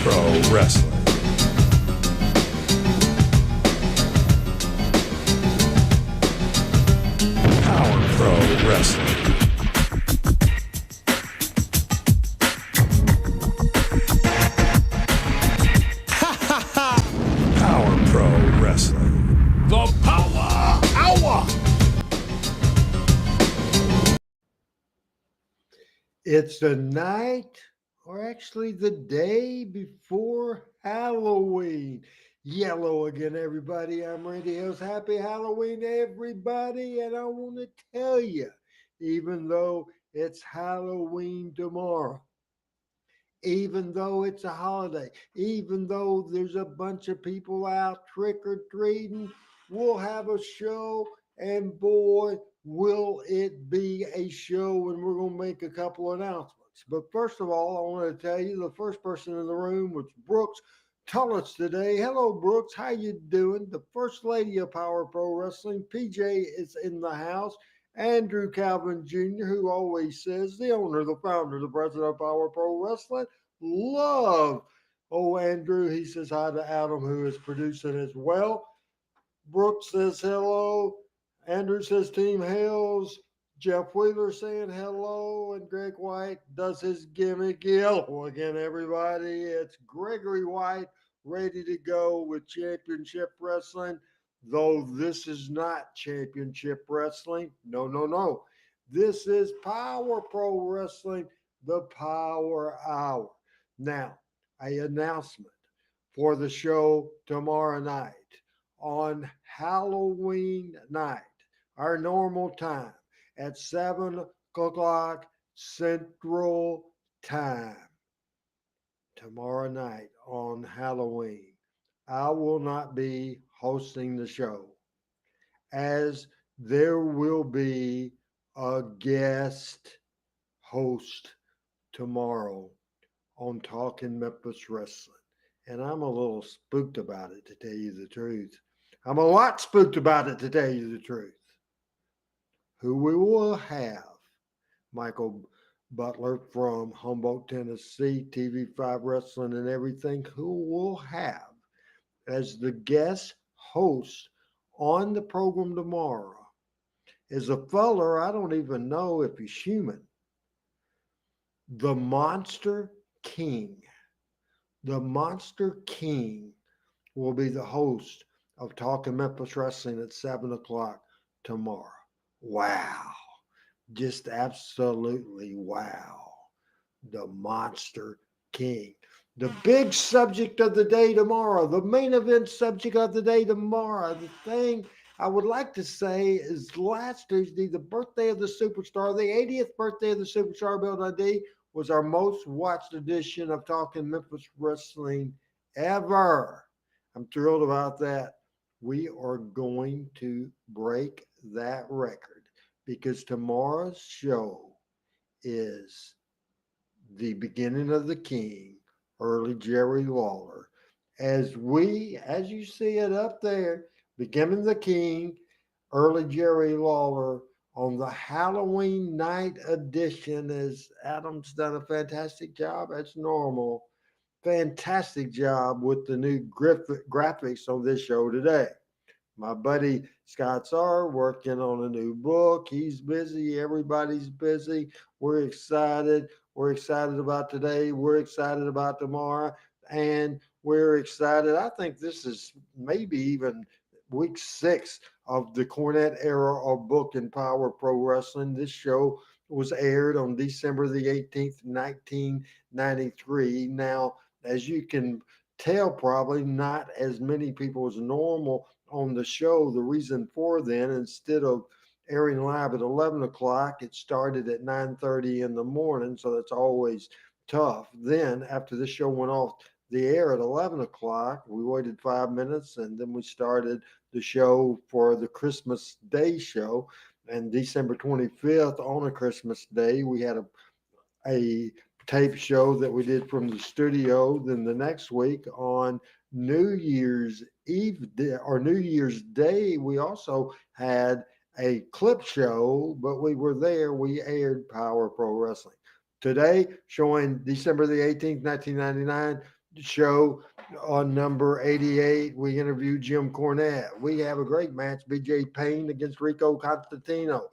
Pro Wrestling. Power Pro Wrestling. Power Pro Wrestling. The Power Hour. It's the night, or actually the day before Halloween. Yellow again, everybody. I'm Randy Hills. Happy Halloween, everybody. And I want to tell you, even though it's Halloween tomorrow, even though it's a holiday, even though there's a bunch of people out trick or treating, we'll have a show. And boy, will it be a show, and we're going to make a couple announcements. But first of all, I want to tell you the first person in the room was Brooks Tullis today. Hello, Brooks. How you doing? The first lady of Power Pro Wrestling, PJ, is in the house. Andrew Calvin Jr., who always says, the owner, the founder, the president of Power Pro Wrestling, love. Oh, Andrew, he says hi to Adam, who is producing as well. Brooks says hello. Andrew says Team Hails. Jeff Wheeler saying hello. And Greg White does his gimmick yellow again, everybody. It's Gregory White ready to go with Championship Wrestling. Though this is not Championship Wrestling. No, no, no. This is Power Pro Wrestling, the Power Hour. Now, an announcement for the show tomorrow night on Halloween night, our normal time at 7 o'clock Central Time. Tomorrow night on Halloween, I will not be hosting the show, as there will be a guest host tomorrow on Talking Memphis Wrestling. And I'm a little spooked about it, to tell you the truth. I'm a lot spooked about it, to tell you the truth. Who we will have, Michael Butler from Humboldt, Tennessee, TV5 Wrestling and everything, who will have as the guest host on the program tomorrow is a feller I don't even know if he's human. The Monster King. The Monster King will be the host of Talking Memphis Wrestling at 7 o'clock tomorrow. Wow. Just absolutely wow. The Monster King. The big subject of the day tomorrow, the main event subject of the day tomorrow, the thing I would like to say is last Tuesday, the birthday of the superstar, the 80th birthday of the superstar, Bill Dundee, was our most watched edition of Talking Memphis Wrestling ever. I'm thrilled about that. We are going to break that record because tomorrow's show is the beginning of the King, early Jerry Lawler. As you see it up there, beginning the King, early Jerry Lawler, on the Halloween night edition, as Adam's done a fantastic job, as normal. Fantastic job with the new graphics on this show today. My buddy Scott's working on a new book. He's busy. Everybody's busy. We're excited. We're excited about today. We're excited about tomorrow. And we're excited. I think this is maybe even week 6 of the Cornette Era of Book and Power Pro Wrestling. This show was aired on December the 18th, 1993. Now, as you can tell, probably not as many people as normal on the show. The reason for then, instead of airing live at 11 o'clock, it started at 9:30 in the morning, so that's always tough. Then, after the show went off the air at 11 o'clock, we waited 5 minutes, and then we started the show for the Christmas Day show. And December 25th, on a Christmas Day, we had a tape show that we did from the studio. Then the next week on New Year's Eve or New Year's Day, we also had a clip show, but we were there. We aired Power Pro Wrestling. Today, showing December the 18th, 1999, show on number 88, we interview Jim Cornette. We have a great match, BJ Payne against Rico Constantino.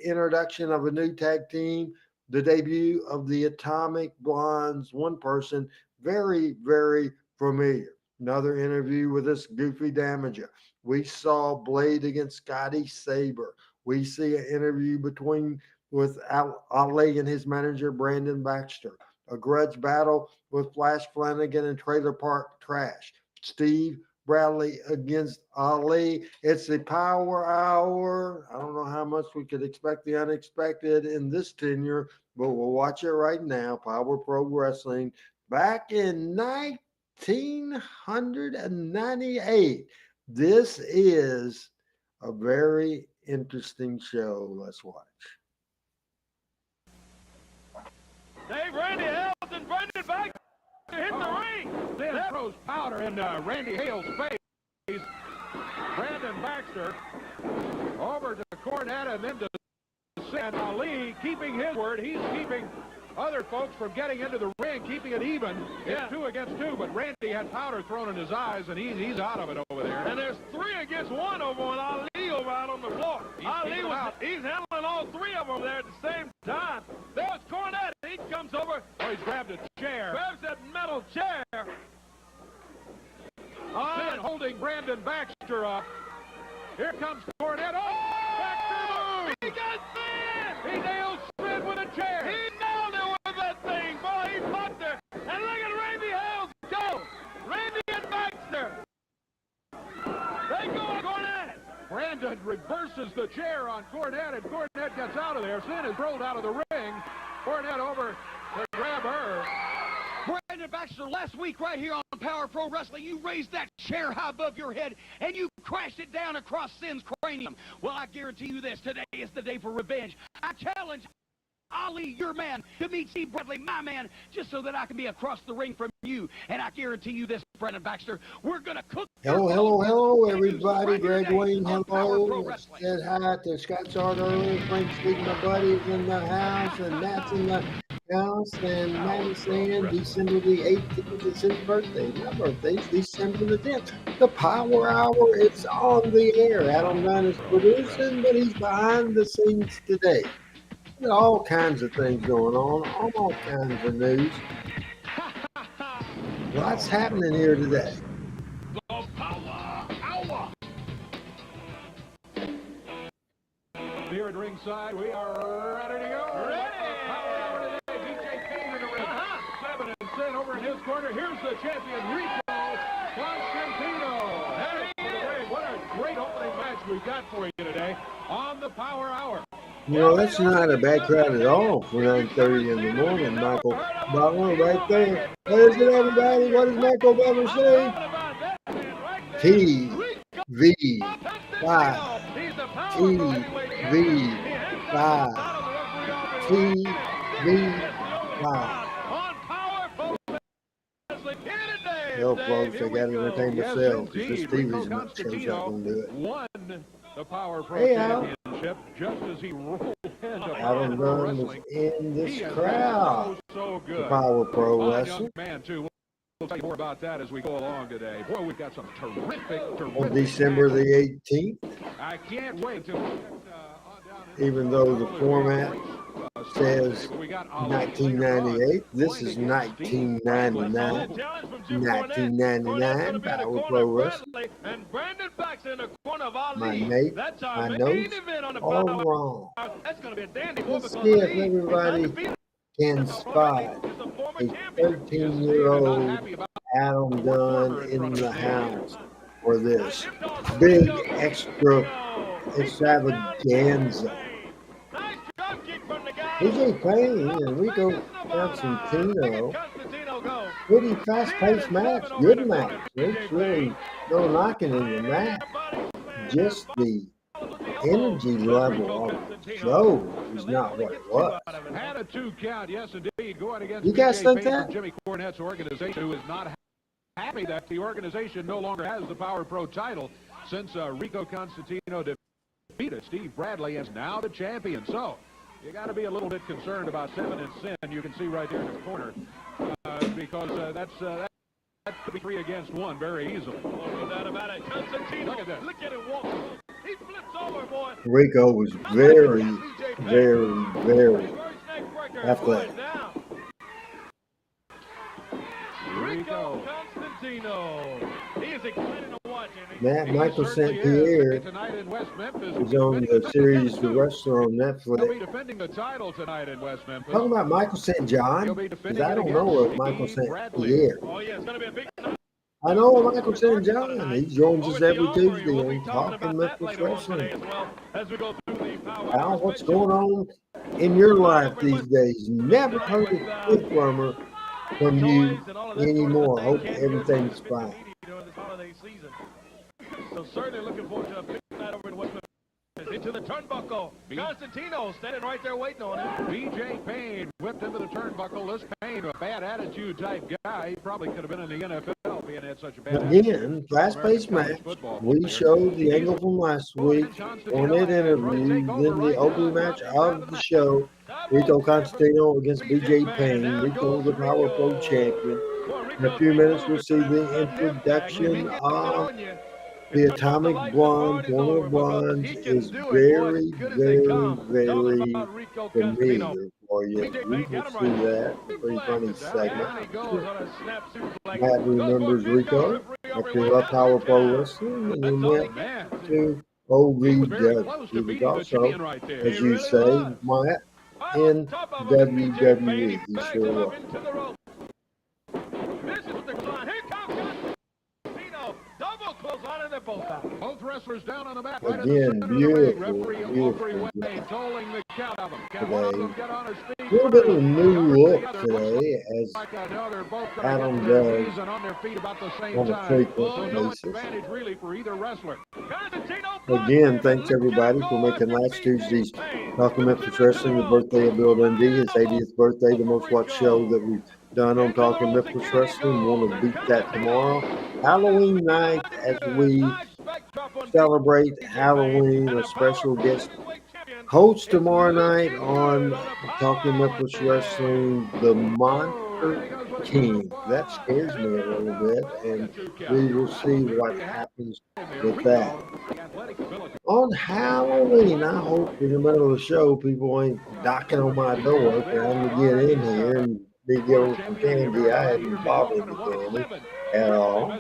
Introduction of a new tag team, the debut of the Atomic Blondes, one person, very, very familiar. Another interview with this goofy Damager. We saw Blade against Scotty Sabre. We see an interview between with Ali and his manager Brandon Baxter. A grudge battle with Flash Flanagan and Trailer Park Trash. Steve Bradley against Ali. It's the Power Hour. I don't know how much we could expect the unexpected in this tenure, but we'll watch it right now. Power Pro Wrestling back in 1998. This is a very interesting show. Let's watch. Dave, Randy Hales and Brendan Baxter hit the ring. Then throws powder in Randy Hale's face. Brandon Baxter over to Cornette and then to and Ali keeping his word. He's keeping other folks from getting into the ring, keeping it even. Yeah. It's 2 against 2, but Randy had powder thrown in his eyes, and he's out of it over there. And there's 3 against 1 over on Ali over out on the floor. He's handling all 3 of them there at the same time. There's Cornette. He comes over. Oh, he's grabbed a chair. Grabs that metal chair. Then holding Brandon Baxter up. Here comes Cornette. Oh! Baxter moves! He got Sid! He nails Sid with a chair. He nailed it with that thing, boy. He fucked her. And look at Randy Hales go. Randy and Baxter. They go on Cornette. Brandon reverses the chair on Cornette, and Cornette gets out of there. Sid is rolled out of the ring. Cornette over to grab her. Brandon Baxter, last week right here on Power Pro Wrestling, you raised that chair high above your head and you crashed it down across Sin's cranium. Well, I guarantee you this, today is the day for revenge. I challenge Ali, your man, to meet Steve Bradley, my man, just so that I can be across the ring from you. And I guarantee you this, Brandon Baxter, we're going to cook. Hello, everybody. Greg Wayne, hello. Said hi to Scott Sard earlier. Frank Speak, my buddy, is in the house, and Matt's in the house, and Matt's saying December the 18th is his birthday. My birthday's December the 10th. The Power Hour is on the air. Adam Dunn is producing, but he's behind the scenes today. All kinds of things going on, all kinds of news. What's happening here today? The Power Hour. Here at ringside, we are ready to go. Ready. Power Hour today. BJ Payne in the ring. 7 and Sin over in his corner. Here's the champion, Rico Constantino. There he is. What a great opening match we've got for you today on the Power Hour. You know, that's not a bad crowd at all for 9:30 in the morning, Michael Butler right there. There's it, everybody. What does Michael Butler say? TV5. TV5. TV5. Hell, folks, I got to entertain myself because this TV's not show's not going to do it. Won the Power Pro Hey, Al. Championship just as he rolled into Adam Dunn was in this crowd. So The good. Power Pro Fine Wrestling. young man, too. We'll tell you more about that as we go along today. Boy, we've got some terrific On December the 18th, I can't wait to even though the format says 1998, this is 1999. 1999 Power Pro Wrestling. And Brandon Baxter in the corner of Ali. My mate, That's my our main notes, event on the all Power wrong. Hour. That's going to be a dandy. Let's see if everybody can spot a 13-year-old Adam Dunn in the house for this big extra extravaganza. Nice drop kick from the guy. BJ Payne and Rico Constantino. Pretty fast-paced match, good match. There's really no knocking in the match. Just the energy level of the show is not what it was. Had a 2 count, yes indeed, going against You guys BJ think Payne that? from Jimmy Cornette's organization, who is not happy that the organization no longer has the Power Pro title since Rico Constantino defeated Steve Bradley and is now the champion. So you got to be a little bit concerned about 7 and Sin. You can see right there in the corner because that's could be 3 against 1 very easily. No doubt about it. Constantino, Look at that. look at him walk. He flips over, boy. Rico was very, very Reverse neck breaker. athletic. Now. Rico Constantino. He is exciting to watch, Andy. Matt Michael Certainly St. is. Pierre Tonight in West Memphis. is on the series The Wrestler on He'll be Netflix. defending the title tonight in West Memphis. Talking about Michael St. John, He'll be because defending I it don't against know of Michael Steve St. Bradley. Pierre. Oh, yeah, it's going to be a big night. I know Michael St. John. He joins us every Tuesday We'll be on talking Talking about that Memphis later on today Wrestling. as well as we go through the Power Al, Hour what's special. going on in your life these days? Never heard a quick rumor from you Toys and all of that anymore. sort of Hope thing. Can't get everything's to the fine. media during this holiday season. So certainly looking forward to a big night over in West Memphis. Into the turnbuckle. Constantino standing right there waiting on him. BJ Payne whipped into the turnbuckle. This Payne, a bad attitude type guy. He probably could have been in the NFL being had such a bad Again, fast-paced match. We showed the angle from last week, Cornette interview, then the opening match of the show, Rico Constantino against BJ Payne. Rico, the Power Pro champion. In a few minutes, we'll see the introduction of the Atomic Blonde. One of the blondes is very, very familiar for you. We will see that. Pretty funny segment. Matt remembers Rico after he left Power Pro Wrestling and then went to OVW. He was also, as you say, Matt, in WWE. He sure was. Both wrestlers down on the mat. Again, beautiful, beautiful Tolling the count of them. Can today. one of them get on his feet? A little bit of a new look today as Like I know they're both going Adam to get on their does knees and on their feet about the same on a time. frequent No basis. advantage really for either wrestler. Again, thanks everybody for making last Tuesday's Talking Memphis Wrestling the birthday of Bill Dundee, his 80th birthday, the most watched show that we've done on Talking Memphis Wrestling. Want to beat that tomorrow. Halloween night, as we celebrate Halloween, a special guest host tomorrow night on Talking Memphis Wrestling, the Monster King. That scares me a little bit, and we will see what happens with that. On Halloween, I hope in the middle of the show people ain't knocking on my door trying to get in here and be given some candy. I hadn't bought any candy at all.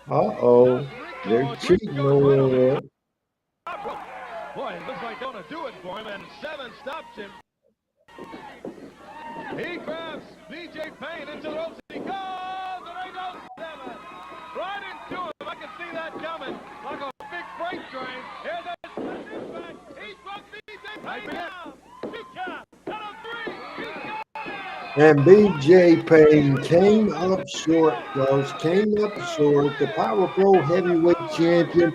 Uh-oh, they're cheating over there. Boy, it looks like going to do it for him, and 7 stops him. He grabs BJ Payne into the ropes. He goes, and there goes 7. Right into him. I can see that coming like a big freight train. Here's that back. He brought BJ Payne down. 2 count. Out of 3. He got it. And BJ Payne came up short, folks. Came up short. The Power Pro Heavyweight Champion,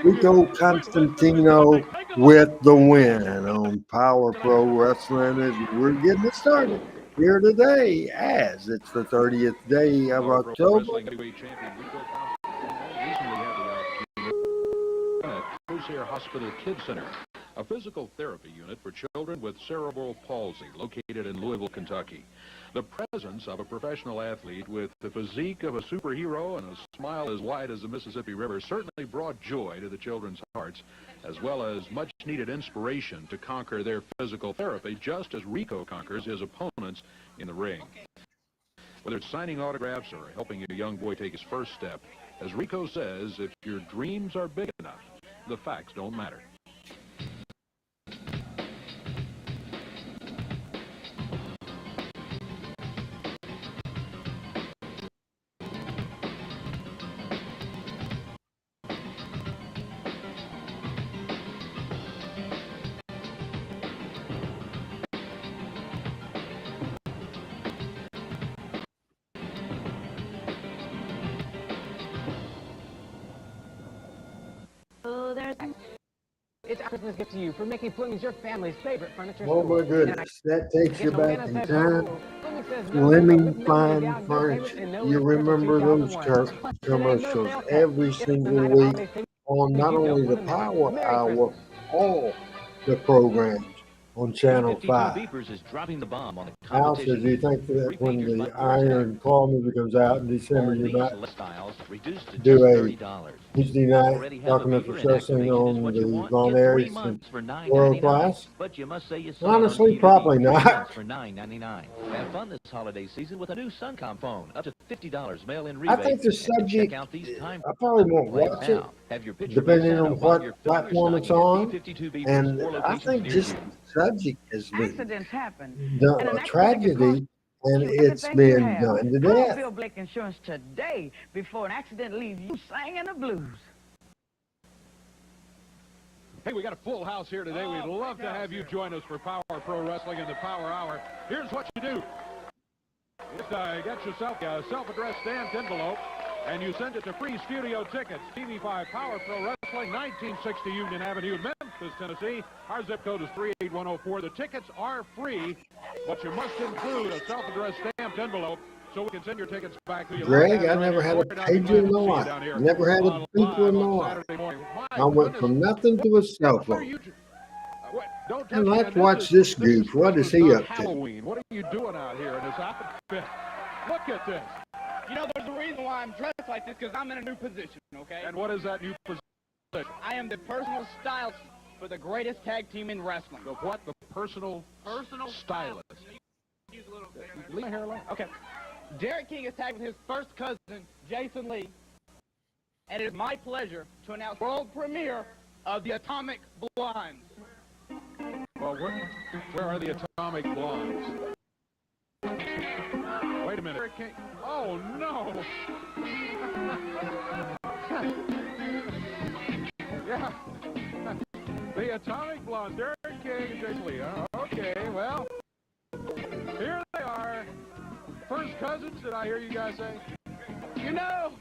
Rico Constantino, with the win on Power Pro Wrestling. As we're getting it started here today, as it's the 30th day of October. Crusair Hospital Kids Center, a physical therapy unit for children with cerebral palsy located in Louisville, Kentucky. The presence of a professional athlete with the physique of a superhero and a smile as wide as the Mississippi River certainly brought joy to the children's hearts, as well as much-needed inspiration to conquer their physical therapy, just as Rico conquers his opponents in the ring. Whether it's signing autographs or helping a young boy take his first step, as Rico says, if your dreams are big enough, the facts don't matter. It's our Christmas gift to you for making Fleming's your family's favorite furniture Oh store. my goodness, that takes you back in time. Fleming says no, Fleming no, Fine no, Furniture. no, You remember those 2001. commercials every single week on not only the Power Hour, all the programs. on Channel 5. Beepers is dropping the bomb on the Al says, do you think that when the Iron Claw movie comes out in December, you might do a Tuesday night documentary wrestling on the Von Erichs and World Class? But you must say you saw Honestly, probably not. For $9.99. Have fun this holiday season with a new Suncom phone, up to $50 mail-in I rebate. think the subject, Check out these time I probably won't watch it, depending on what platform it's on. And I think just the subject has been Accidents happen. done, a tragedy, and it's been done to I death. feel Blake Insurance today before an accident leaves you singing the blues. Hey, we got a full house here today. We'd love to have you join us for Power Pro Wrestling in the Power Hour. Here's what you do. Get yourself a self-addressed stamped envelope, and you send it to Free Studio Tickets, TV5 Power Pro Wrestling, 1960 Union Avenue, Memphis, Tennessee. Our zip code is 38104. The tickets are free, but you must include a self-addressed stamped envelope so we can send your tickets back to you. Greg, I never had a pager in my life. Never had a beeper in my life. I went from nothing to a cell phone. And let's watch this goof. What is he up to? Halloween. What are you doing out here in this outfit? Look at this. You know, there's a reason why I'm dressed like this, because I'm in a new position, okay? And what is that new position? I am the personal stylist for the greatest tag team in wrestling. The what? The personal stylist. Leave my hair alone. Okay. Derek King is tagged with his first cousin, Jason Lee. And it is my pleasure to announce world premiere of the Atomic Blondes. Well, where are the Atomic Blondes? Wait a minute. Oh, no. Yeah. The Atomic Blondes, Derek King and Jason Lee. Okay, well, here they are. First cousins, did I hear you guys say? You know,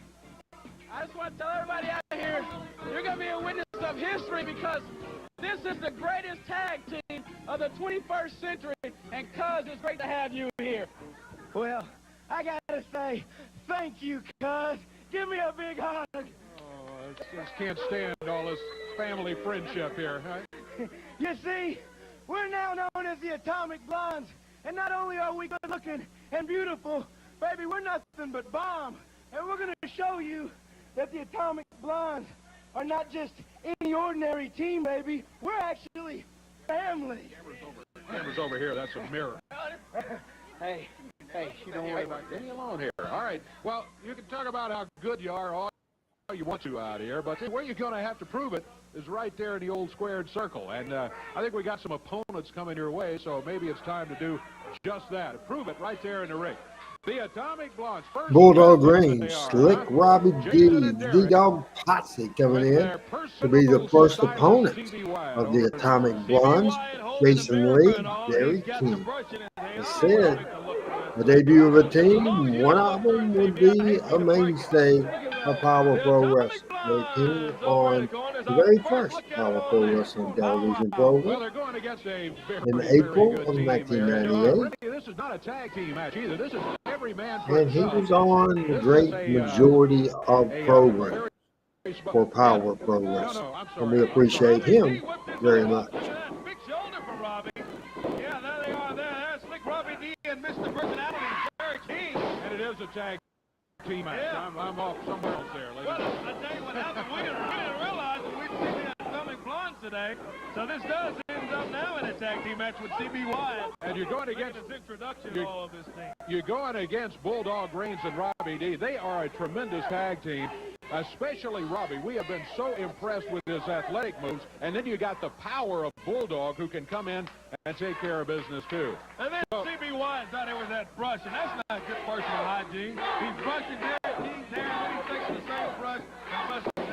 I just want to tell everybody out here, you're going to be a witness of history, because this is the greatest tag team of the 21st century, and Cuz, it's great to have you here. Well, I got to say, thank you, Cuz. Give me a big hug. Oh, I just can't stand all this family friendship here. Right? You see, we're now known as the Atomic Blondes, and not only are we good-looking and beautiful, baby, we're nothing but bomb. And we're going to show you that the Atomic Blondes are not just any ordinary team, baby. We're actually family. Camera's over here. That's a mirror. Hey, you don't worry about Leave me alone here. All right. Well, you can talk about how good you are all you want to out here, but where you're going to have to prove it is right there in the old squared circle. And I think we got some opponents coming your way, so maybe it's time to do just that. Prove it right there in the ring. The Atomic Blondes. Bulldog Range, Slick Robbie D, D-Dog Posse coming in to be the first opponent of the Atomic Blondes. Jason Lee, Derek King. I said, the debut of a team, one of them would be a mainstay of Power Pro Wrestling. Derek King on the very first Power Pro Wrestling television program in April of 1998. This is not a tag team match either. This is every man. And he was on the great majority of programs for Power Pro Wrestling. And we appreciate him very much. Big shoulder for Robbie. Yeah, there they are. There's Slick Robbie D and Mr. Personality, Derek King. And it is a tag team match. Yeah. I'm off somewhere else there. Well, I tell you what happened. We didn't realize that we'd see the Atomic Blondes today. So this does end up now in a tag team match with CB Wyatt. And you're going against his introduction to all of this thing. You're going against Bulldog Reigns and Robbie D. They are a tremendous tag team, especially Robbie. We have been so impressed with his athletic moves. And then you got the power of Bulldog, who can come in and take care of business too. And then CB Wyatt's out there with that brush, and that's not good personal hygiene. He's brushing Derek King down, he's taking the same brush and brushing that.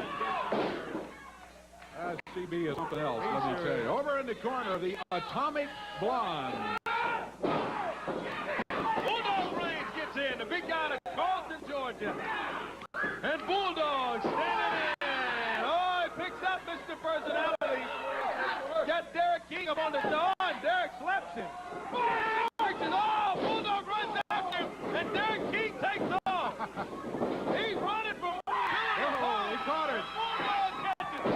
CB is something else, let me tell you. Over in the corner, the Atomic Blonde. Bulldog Reigns gets in, the big guy out of Carlton, Georgia. And Bulldog standing in. Oh, he picks up Mr. Personality. Got Derek King up on the door, and Derek slaps him. Oh, Bulldog runs after him, and Derek King takes off. He's running from Oh, he caught it. Bulldog catches.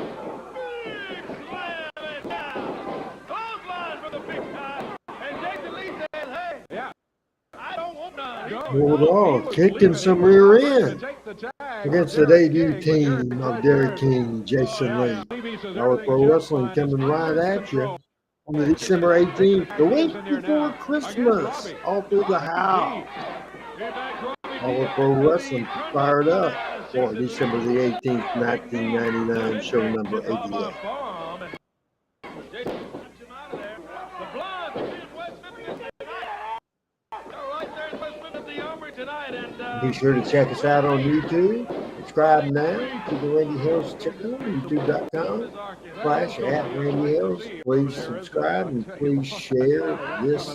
Big slam and down. Clothesline for the big Bulldog kicking some rear end against the debut team of Derek King, Jason Lee. Our Pro Wrestling coming right at you on the December 18th, the week before Christmas, all through the house. Our Pro Wrestling fired up for December the 18th, 1999, show number 88. Be sure to check us out on YouTube. Subscribe now to the Randy Hills channel, youtube.com/@Randy Hills. Please subscribe and please share this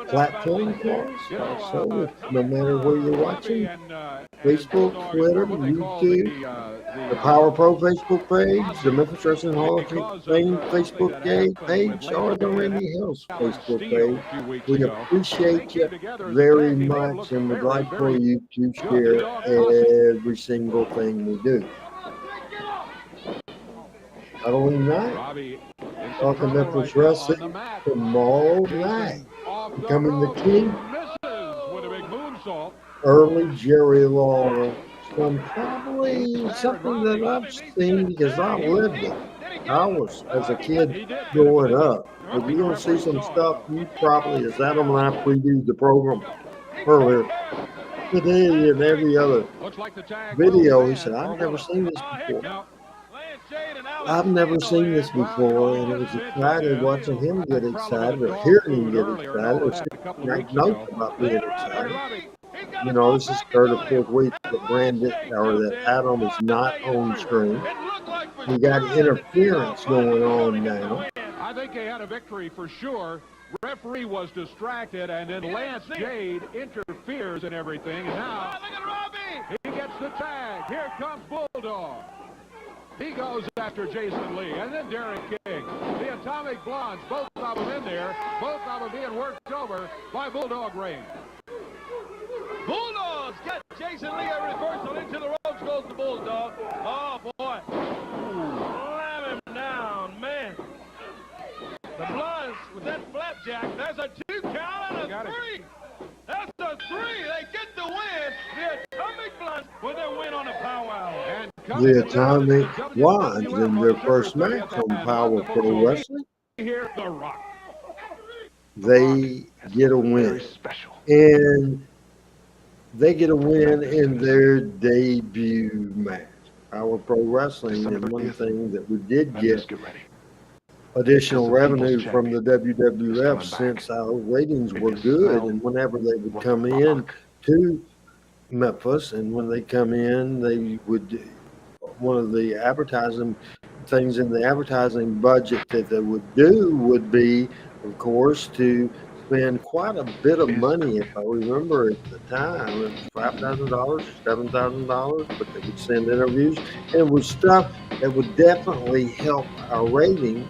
platform for us. Also, no matter where you're watching, Facebook, Twitter, YouTube, the Power Pro Facebook page, the Memphis Wrestling Hall of Fame Facebook page, or the Randy Hills Facebook page. We appreciate you very much and would like for you to share every single thing we do. Halloween night, talking Memphis Wrestling tomorrow night. Becoming the King, early Jerry Lawler. Probably something that I've seen because I lived it. I was, as a kid, growing up. If you're going to see some stuff, you probably, as Adam and I previewed the program earlier today and every other video, he said, I've never seen this before. I've never seen this before, and it was excited watching him get excited or hearing him get excited or seeing notes about being excited. You know, this is third or fourth week that Brandon or that Adam is not on screen. We got interference going on now. I think they had a victory for sure. Referee was distracted, and then Lance Jade interferes and everything. And now he gets the tag. Here comes Bulldog. He goes after Jason Lee, and then Derek King. The Atomic Blondes, both of them in there, both of them being worked over by Bulldog Ray. Bulldogs got Jason Lee a reversal into the ropes, goes the Bulldog. Oh, boy. Slam him down, man. The Bloods with that flapjack. There's a 2 count and a 3. That's a 3. They get the win. The Atomic Blondes with their win on the powwow. The Atomic Blondes in their first match on Power Pro Wrestling. They get a win. And they get a win in their debut match. Power Pro Wrestling, and one thing that we did get additional revenue from the WWF since our ratings were good, and whenever they would come in to Memphis, and when they come in, they would, one of the advertising things in the advertising budget that they would do would be, of course, to spend quite a bit of money. If I remember at the time, it was $5,000, $7,000, but they would send interviews, and it was stuff that would definitely help our rating.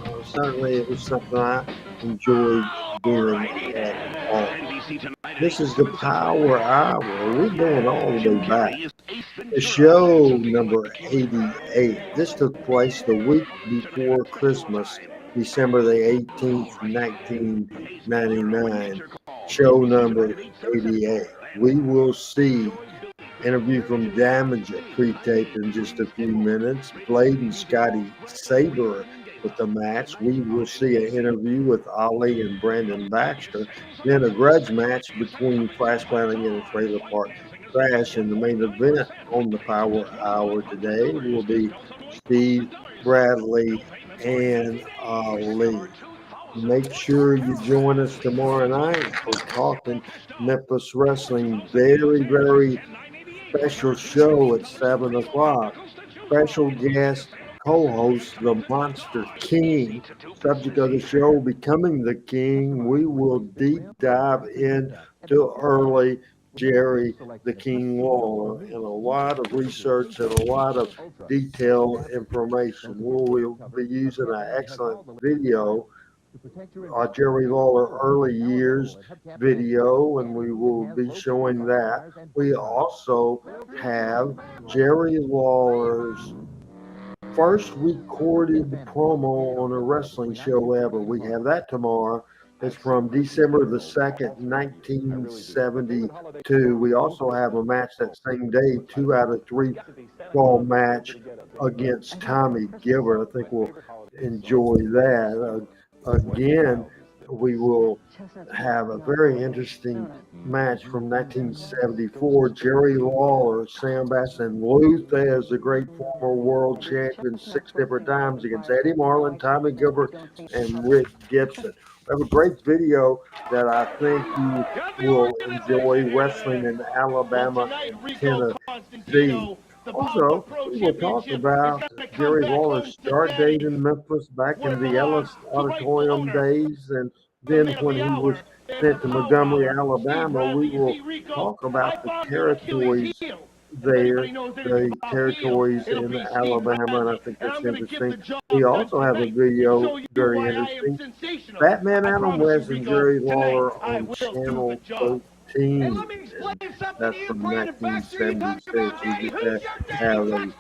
And certainly it was something I enjoyed doing at all. This is the Power Hour. We're going all the way back. The show number 88. This took place the week before Christmas, December the 18th, 1999. Show number 88. We will see interview from Damaji pre-taped in just a few minutes. Blade and Scotty Sabre with the match. We will see an interview with Ali and Brandon Baxter. Then a grudge match between Flash Planning and Trailer Park Crash. And the main event on the Power Hour today will be Steve Bradley and Ali. Make sure you join us tomorrow night for Talking Memphis Wrestling. Very, very special show at 7 o'clock. Special guest co-host, the Monster King. Subject of the show, Becoming the King. We will deep dive into early Jerry the King Lawler and a lot of research and a lot of detailed information. We'll be using an excellent video, Jerry Lawler early years video, and we will be showing that. We also have Jerry Lawler's first recorded promo on a wrestling show ever. We have that tomorrow. It's from December the 2nd, 1972. We also have a match that same day, 2 out of 3 fall match against Tommy Gilbert. I think we'll enjoy that. Again, we will have a very interesting match from 1974. Jerry Lawler, Sam Bass, and Luther as the great former world champion 6 different times against Eddie Marlin, Tommy Gilbert, and Rick Gibson. We have a great video that I think you will enjoy, wrestling in Alabama and Tennessee. Also, we will talk about Jerry Lawler's start date in Memphis back in the Ellis Auditorium days, and then when he was sent to Montgomery, Alabama. We will talk about the territories there, the territories in Alabama, and I think that's interesting. We also have a video, very interesting, Batman Adam West and Jerry Lawler on Channel 13. That's from 1976. We just have a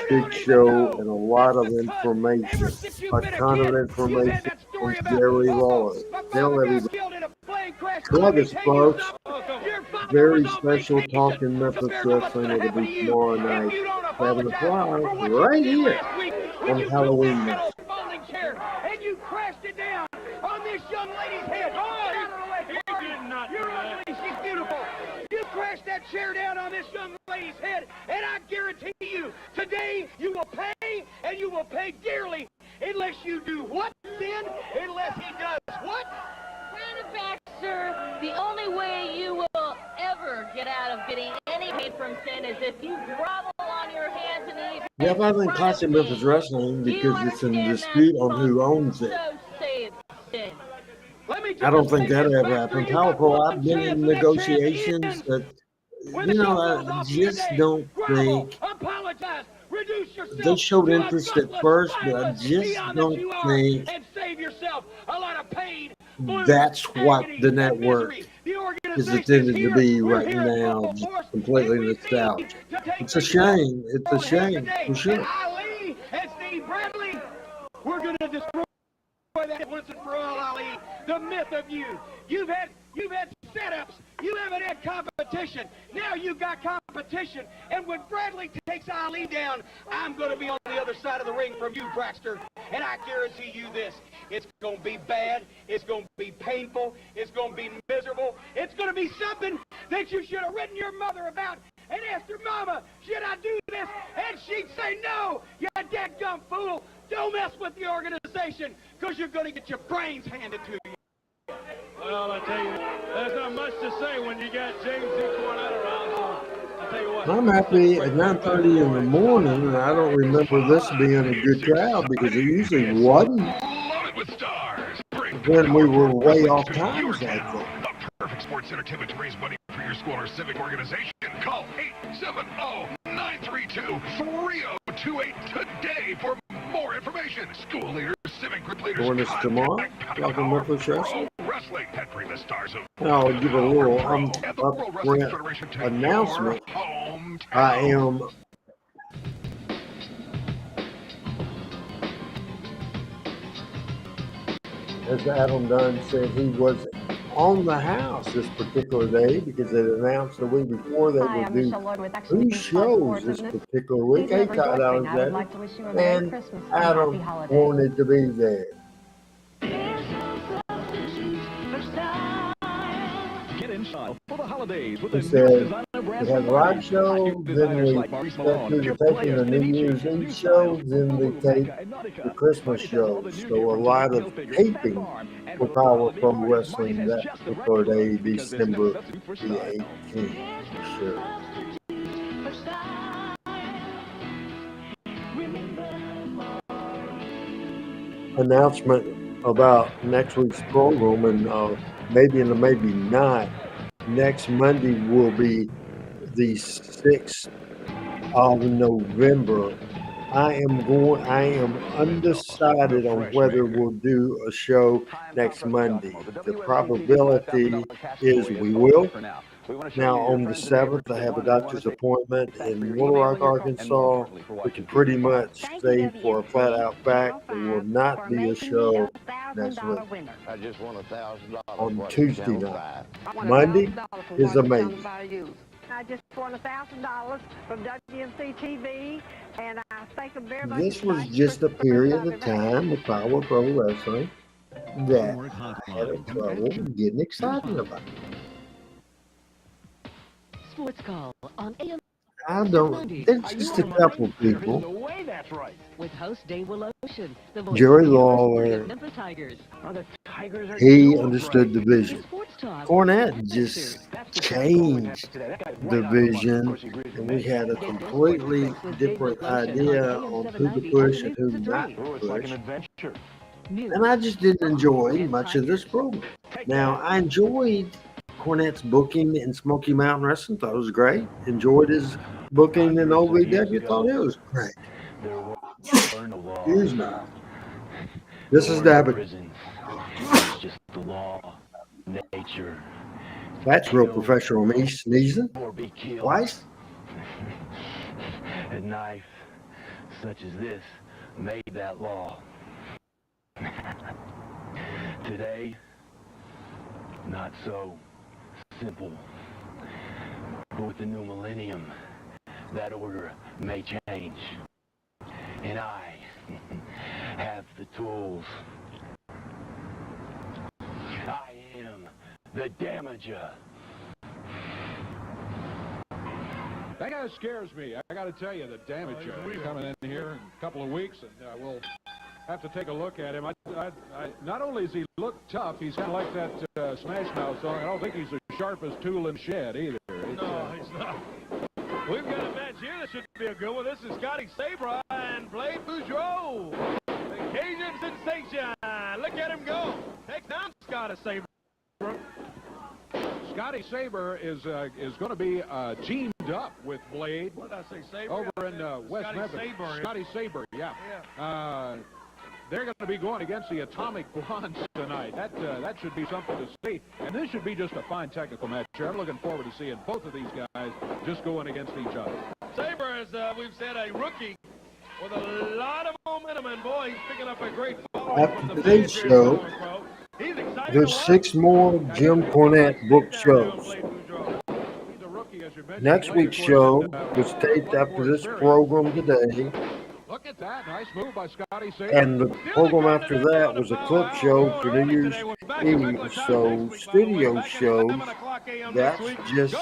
big show and a lot of information, a ton of information on Jerry Lawler. Tell everybody. Plug us, folks. Very special talk in Memphis Wrestling. It'll be tomorrow night, 7 o'clock, right here on Halloween night. And you crashed it down on this young lady's head. You're ugly. She's beautiful. You crashed that chair down on this young lady's head, and I guarantee you, today you will pay, and you will pay dearly, unless you do what, then? Unless he does what? Brandon Baxter, the only way you will ever get out of getting any hate from sin is if you grovel on your hands and knees. Yeah, I think Classic Memphis Wrestling because it's in dispute on who owns it. I don't think that ever happened. Power Pro, I've been in negotiations, but you know, I just don't think they showed interest at first, but I just don't think that's what the network is intended to be right now, just completely nostalgic. It's a shame. It's a shame, for sure. Ali and Steve Bradley, we're going to destroy that once and for all, Ali. The myth of you. You've had setups. You haven't had competition. Now you've got competition. And when Bradley takes Ali down, I'm going to be on the other side of the ring from you, Baxter. And I guarantee you this. It's going to be bad. It's going to be painful. It's going to be miserable. It's going to be something that you should have written your mother about and asked her, Mama, should I do this? And she'd say, no, you dadgum fool. Don't mess with the organization because you're going to get your brains handed to you. Well, I tell you, there's not much to say when you got James E. Cornette around, so I tell you what. I'm happy at 9:30 in the morning, and I don't remember this being a good crowd because it usually wasn't when we were way off times like that. Perfect sports entertainment to raise money for your school or civic organization. Call 870-932-3028 today for more information. School leaders, civic group leaders. Join us tomorrow. Welcome to Memphis Wrestling. Wrestling. Petri, the stars of I'll give a little upfront announcement. I am as Adam Dunn said, he was on the house this particular day because it announced the week before they would do 2 shows this particular week. Hey, Todd Alexander, and Adam wanted to be there. Get in style for the holidays with He the said we had a live show, then we step through the taping the New Year's Eve show, then we tape the Christmas show. So a lot of taping for Power Pro Wrestling that particular day, December the 18th, for sure. Announcement about next week's program, and maybe and maybe not. Next Monday will be the 6th of November, I am undecided on whether we'll do a show next Monday. The probability is we will. Now, on the 7th, I have a doctor's appointment in Little Rock, Arkansas. We can pretty much say for a flat out fact there will not be a show next week I just won $1,000 on Tuesday night. Monday is amazing. I just won $1,000 from WMC TV, and I thank them very much. This was just a period of time with Power Pro Wrestling that I had trouble getting excited about. Sports Call on AM. I don't. There's just a couple people. With host Dave Willocean, Jerry Lawler. He understood the vision. Cornette just changed the vision, and we had a completely different idea on who to push and who not to push. And I just didn't enjoy much of this program. Now, I enjoyed Cornette's booking in Smoky Mountain Wrestling. Thought it was great. Enjoyed his booking in OVW. Thought it was great. Excuse me. This is Damaji. Just the law, nature. That's real professional. Me sneezing twice. A knife such as this made that law. Today, not so simple. But with the new millennium, that order may change. And I have the tools. I am the Damager. That guy scares me. I got to tell you, the Damager. He's coming in here in a couple of weeks, and we'll have to take a look at him. Not only does he look tough, he's kind of like that Smash Mouth song. I don't think he's as sharp as Tool in Shed either. No, he's not. We've got a match here that should be a good one. This is Scotty Sabre and Blade Boudreaux. The Cajun sensation. Look at him go. Takes down Scotty Sabre. Scotty Sabre is going to be teamed up with Blade. What did I say, Sabre? Over in West Memphis. Scotty Sabre, yeah. They're going to be going against the Atomic Blondes tonight. That should be something to see. And this should be just a fine technical match. I'm looking forward to seeing both of these guys just going against each other. Sabre is, we've said, a rookie with a lot of momentum, and boy, he's picking up a great following. After today's show, there's 6 more Jim Cornette booked shows. Next week's show was taped after this program today. Look at that. Nice move by Scotty Sabre. And the program after that was a clip show for New Year's Eve. So, studio shows, that's just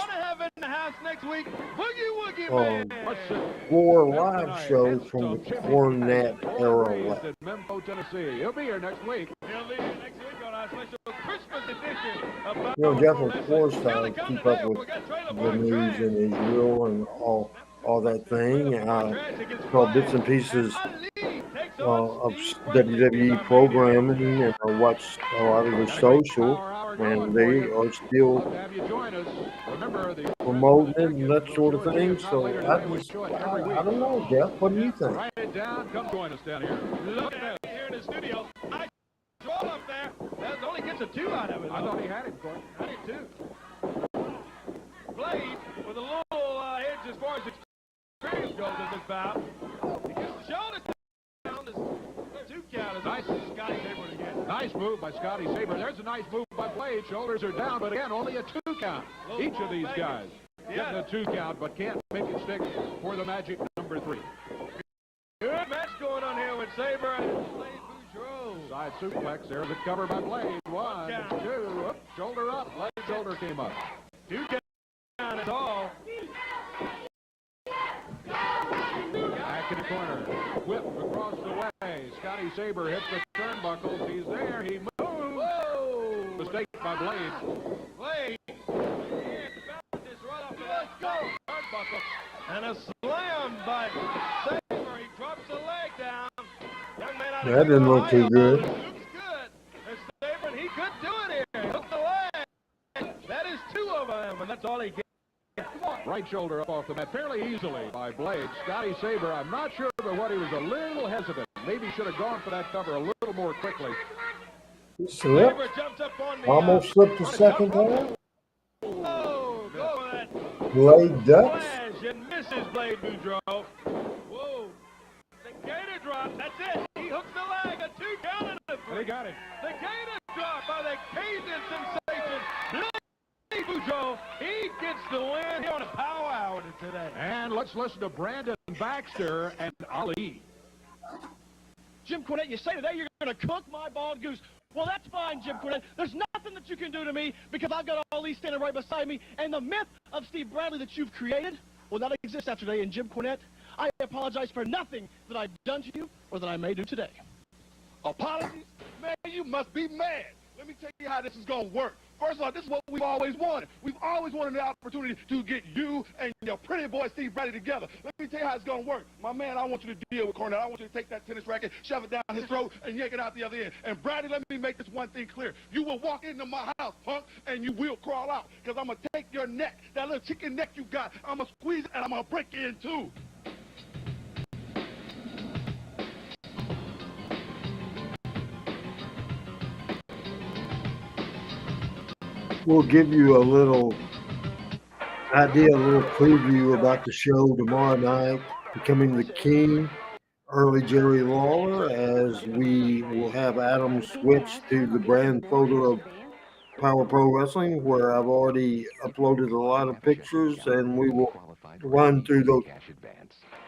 4 live shows from the Cornette Era. Memphis, Tennessee. He'll be here next week. He'll be here next week on our special Christmas edition of You know, Jeff, of course, I keep up with the news in Israel and all that thing. It's called bits and pieces of WWE programming, and I watch a lot of the social, and they are still promoting it and that sort of thing. So I don't know, Jeff. What do you think? Write it down. Come join us down here. Look at it here in the studio. I draw up there. That only gets a 2 out of it. I thought he had it, Gordon. I did too. Blade with a little edge as far as experience goes in this bout. He gets the shoulders down. This 2 count is nice. Scotty Sabre again. Nice move by Scotty Sabre. There's a nice move by Blade. Shoulders are down, but again, only a 2 count. Each of these guys getting a 2 count, but can't make it stick for the magic number 3. Good match going on here with Sabre and Blade Boudreaux. Side suplex. There's a cover by Blade. 1, 2. Up, shoulder up. Left shoulder came up. 2 count is all. Back in the corner. Whip across the way. Scotty Sabre hits the turnbuckles. He's there. He moves. Whoa! Mistake by Blade. Blade. Just right off the let's go. Turnbuckle. And a slam by Sabre. He drops the leg down. Young man out That didn't look too good. Looks good. There's Sabre, and he could do it here. He hooked the leg. That is 2 of them, and that's all he gets. Come on. Right shoulder up off the mat fairly easily by Blade. Scotty Sabre, I'm not sure but what he was a little hesitant. Maybe should have gone for that cover a little more quickly. Slip. Almost slipped the second time. Oh, go for that. Blade ducks. Flash and misses Blade Boudreaux. Whoa. The gator drop. That's it. He hooks the leg. A 2 count and a 3. He got it. The gator drop by the Cajun sensation. Blade Boudreaux. He gets the win here on a power hour today. And let's listen to Brandon Baxter and Ali. Jim Cornette, you say today you're going to cook my bald goose. Well, that's fine, Jim Cornette. There's nothing that you can do to me because I've got Ali standing right beside me. And the myth of Steve Bradley that you've created will not exist after today. And Jim Cornette, I apologize for nothing that I've done to you or that I may do today. Apologies? Man, you must be mad. Let me tell you how this is going to work. First of all, this is what we've always wanted. We've always wanted the opportunity to get you and your pretty boy Steve Bradley together. Let me tell you how it's going to work. My man, I want you to deal with Cornette. I want you to take that tennis racket, shove it down his throat, and yank it out the other end. And Bradley, let me make this one thing clear. You will walk into my house, punk, and you will crawl out. Because I'm going to take your neck, that little chicken neck you got, I'm going to squeeze it, and I'm going to break it in two. We'll give you a little idea, a little preview about the show tomorrow night, Becoming the King, early Jerry Lawler, as we will have Adam switch to the brand photo of Power Pro Wrestling, where I've already uploaded a lot of pictures, and we will run through those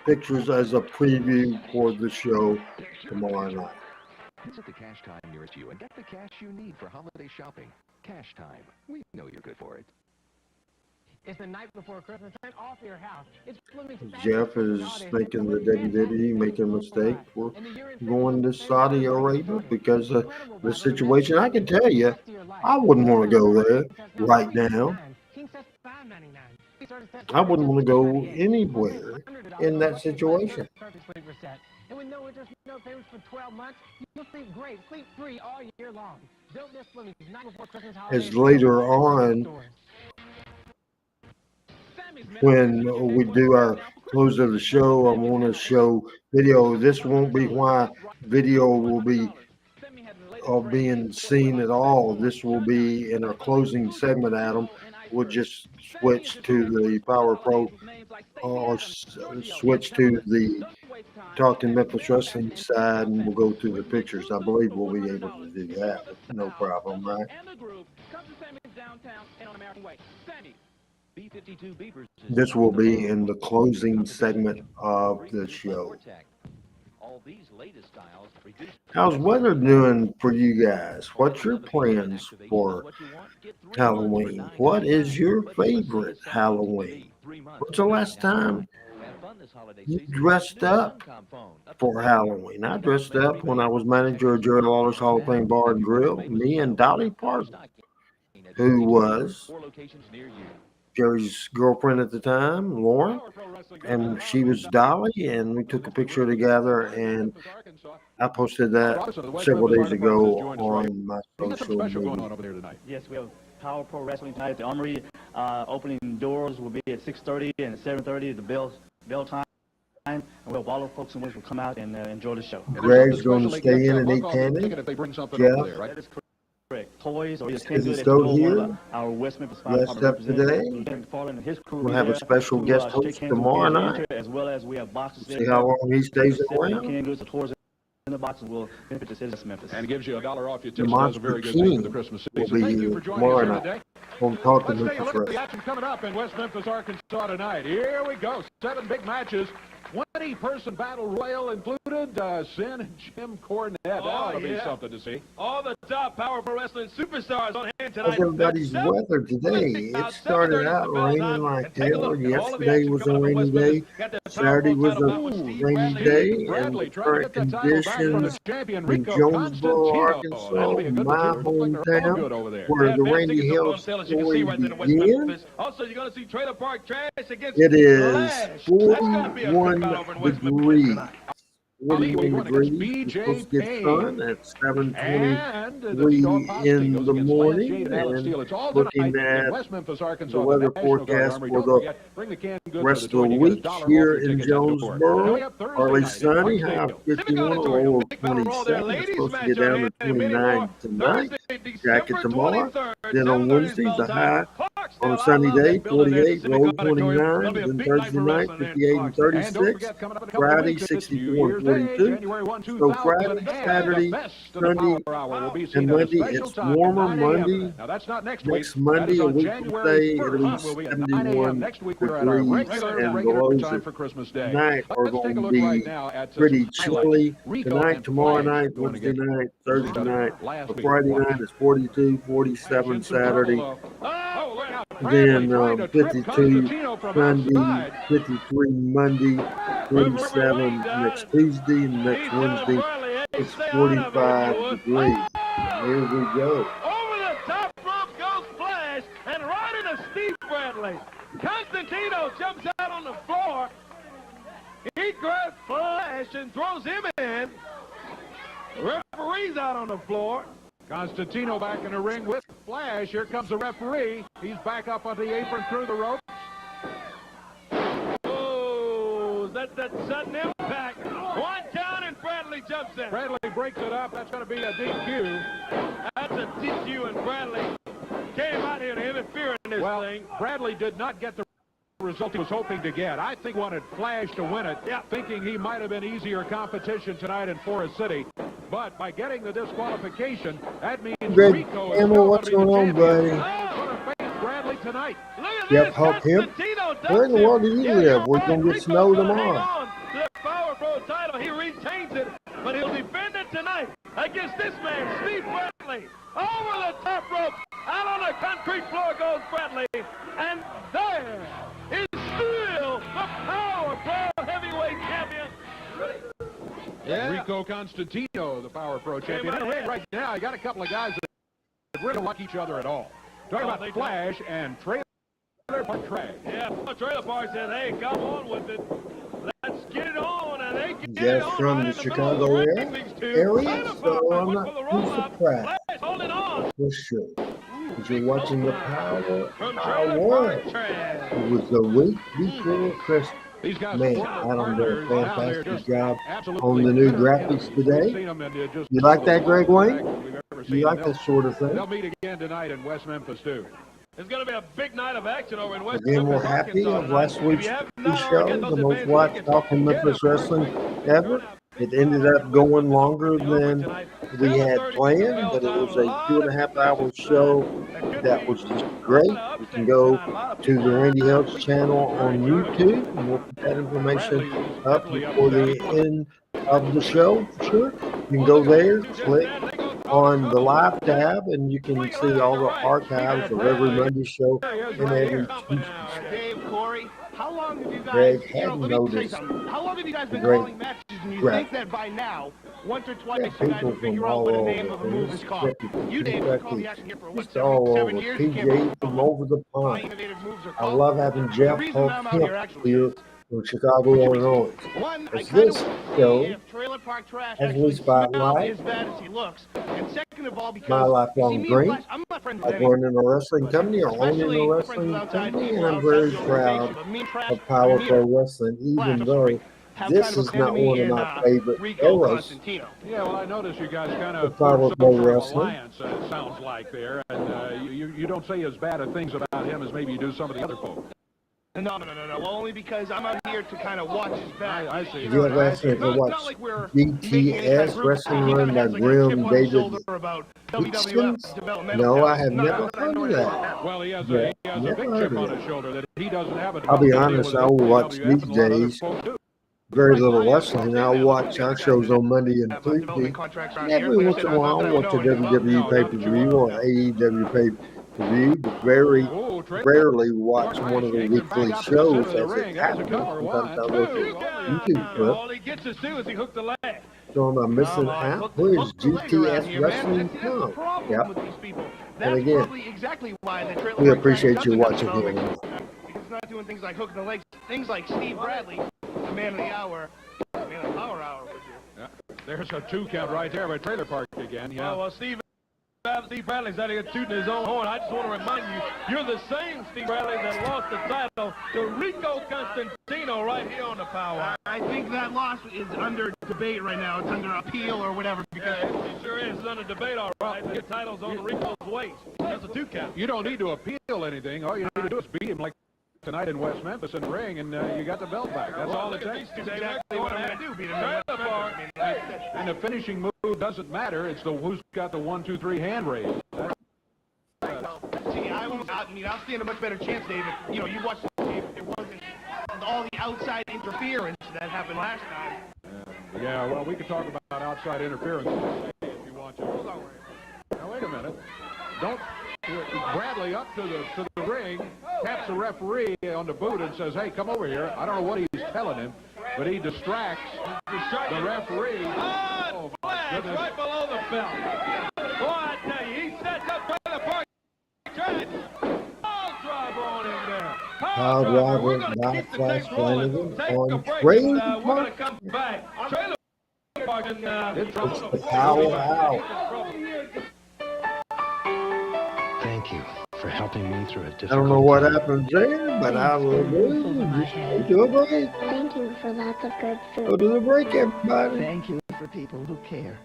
pictures as a preview for the show tomorrow night. Visit the Cash Time nearest you and get the cash you need for holiday shopping. Cash Time. We know you're good for it. It's the night before Christmas. Turn off your house. It's Jeff is thinking that WWE making a mistake. We're going to Saudi Arabia because of the situation. I can tell you, I wouldn't want to go there right now. I wouldn't want to go anywhere in that situation. And with no interest, no payments for 12 months, you'll sleep great, sleep free all year long. Don't miss Fleming's night before Christmas holiday. As later on, when we do our close of the show, I want to show video. This won't be why video will be being seen at all. This will be in our closing segment, Adam. We'll just switch to the Power Pro or switch to the Talking Memphis Wrestling side, and we'll go through the pictures. I believe we'll be able to do that. No problem, right? This will be in the closing segment of the show. How's weather doing for you guys? What's your plans for Halloween? What is your favorite Halloween? What's the last time you dressed up for Halloween? I dressed up when I was manager of Jerry Lawler's Hall of Fame Bar and Grill. Me and Dolly Parton, who was Jerry's girlfriend at the time, Lauren, and she was Dolly, and we took a picture together, and I posted that several days ago on my social media. Yes, we have Power Pro Wrestling tonight at the Armory. Opening doors will be at 6:30 and 7:30, the bell time. And we'll all the folks and will come out and enjoy the show. Greg's going to stay in and eat candy. Jeff. Toys or is he still here? Our West Memphis Guest up today. We'll have a special guest host tomorrow night. As well as we have boxes. See how long he stays around. In the boxes will benefit the citizens of Memphis. And gives you $1 off your The tips. Monster A very good King thing for the Christmas season. will be here tomorrow night. We'll talk to Let's take a Memphis look at the Wrestling. action coming up in West Memphis, Arkansas tonight. Here we go. 7 big matches. 20-person battle royal included. Sin and Jim Cornette. That ought to be something to see. All the top Power Pro Wrestling superstars on hand tonight. How's everybody's weather today? It started out raining like hell. Yesterday was a rainy day. Saturday was a rainy day. And the current conditions in Jonesboro, Arkansas, my hometown, where the Rainy Hill story begins, Also, you're going to see Trailer Park Trash against it is 41 degrees 41 degrees. It's supposed to get sun at 7:23 in the morning. And looking at the weather forecast for the rest of the week here in Jonesboro, partly sunny, high of 51, low of 27. It's supposed to get down to 29 tonight. Jacket tomorrow. Then on Wednesday, the high on a sunny day, 48, low 29. Then Thursday night, 58 and 36. Friday, 64 and 42. So Friday, Saturday, Sunday, and Monday, it's warmer. Monday, next Monday, a week from today, it'll be 71 degrees, and the lows tonight are going to be pretty chilly. Tonight, tomorrow night, Wednesday night, Thursday night, but Friday night is 42, 47 Saturday. Then 52 Sunday, 53 Monday, 47 next Tuesday, and next Wednesday it's 45 degrees. Here we go. Over the top rope goes Flash, and right into Steve Bradley. Constantino jumps out on the floor. He grabs Flash and throws him in. The referee's out on the floor. Constantino back in the ring with Flash. Here comes the referee. He's back up on the apron through the rope. Oh, that's that sudden impact. One down and Bradley jumps in. Bradley breaks it up. That's going to be a DQ. That's a DQ, and Bradley came out here to interfere in this thing. Bradley did not get the result he was hoping to get. I think wanted Flash to win it, thinking he might have been easier competition tonight in Forest City. But by getting the disqualification, that means Rico is what's going on, buddy? going to face Bradley tonight. Yep, help him. Where in the world do you live? We're going to get snow tomorrow. The Power Pro title, he retains it, but he'll defend it tonight against this man, Steve Bradley. Over the top rope, out on the concrete floor goes Bradley, and there is still the Power Pro heavyweight champion. Rico Constantino, the Power Pro champion. In the ring right now, you got a couple of guys that really don't like each other at all. Talking about Flash and Trailor Park Trash. Yeah, Trailer Park said, hey, come on with it. Let's get it on, and they can get Yes, it on from right the in the Chicago middle area, of the so I'm not too surprised. Flash holding on. For sure. Because you're watching the Power. It was the week before Christmas. Man, Adam did a fantastic job on the new graphics today. You like that, Greg Wayne? You like that sort of thing? They'll meet again tonight in West Memphis, too. It's going to be a big night of action over in West Again, we're happy of last week's show, the most watched Talking Memphis Wrestling ever. It ended up going longer than we had planned, but it was a 2.5-hour show that was just great. You can go to the Randy Helps channel on YouTube, and we'll put that information up before the end of the show, for sure. You can go there, click on the live tab, and you can see all the archives of every Monday show and every Tuesday show. Dave, Corey, how long have you guys, Greg had noticed. How long have you guys been calling matches, and you think that by now, once or twice, you guys will figure out what the name of the move is called? You, Dave, have called the action here for what, seven years? PJ from over the pond. I love having Jeff Hemp here from Chicago, Illinois. As this show, as we spotlight my lifelong dream of running a wrestling company or owning a wrestling company, and I'm very proud of Power Pro Wrestling, even though this is not one of my favorite eras. Yeah, well, I noticed you guys kind of Power Pro Wrestling. It sounds like there, and you don't say as bad of things about him as maybe you do some of the other folks. No. Well, only because I'm out here to kind of watch his back. I see. You have last night to watch GTS Wrestling Run by Grim David Dixon? No, I have never heard of that. Well, he has a big chip on his shoulder that he doesn't have. I'll be honest, I will watch these days very little wrestling. I'll watch our shows on Monday and Tuesday. Every once in a while, I'll watch a WWE pay-per-view or AEW pay-per-view, but very rarely watch one of the weekly shows as it happens. Sometimes I look at YouTube clip. All he gets to do is he hooked the leg. So am I missing out? Where's GTS Wrestling? No. Yep. And again, we appreciate you watching here. It's not doing things like hooking the legs, things like Steve Bradley, the man of the hour, man of the power hour. There's a 2 count right there by Trailer Park again. Yeah. Well, Steve Bradley's out here tooting his own horn. I just want to remind you, you're the same Steve Bradley that lost the title to Rico Constantino right here on the Power. I think that loss is under debate right now. It's under appeal or whatever. Because it sure is. It's under debate, all right. The title's on Rico's waist. That's a 2 count. You don't need to appeal anything. All you need to do is beat him like tonight in West Memphis in the ring, and you got the belt back. That's all it takes. That's exactly what I'm going to do. Beat him. And the finishing move doesn't matter. It's the who's got the 1, 2, 3 hand raise. See, I'll stand a much better chance, David. You know, you watched the game. It wasn't all the outside interference that happened last time. Yeah, well, we could talk about outside interference if you want to. Now, wait a minute. Don't Bradley up to the ring, taps the referee on the boot and says, "Hey, come over here." I don't know what he's telling him, but he distracts the referee. Oh, flash right below the belt. Boy, I tell you, he sets up Trailer Park. Pile driver on him there. Pile driver by Flash Flanagan on Trailer Park. We're going to come back. Trailer Park and it's the power out. Thank you for helping me through a difficult I don't know what happened there, but I will do a break. Thank you for lots of good food. Go to the break, everybody. Thank you for people who care.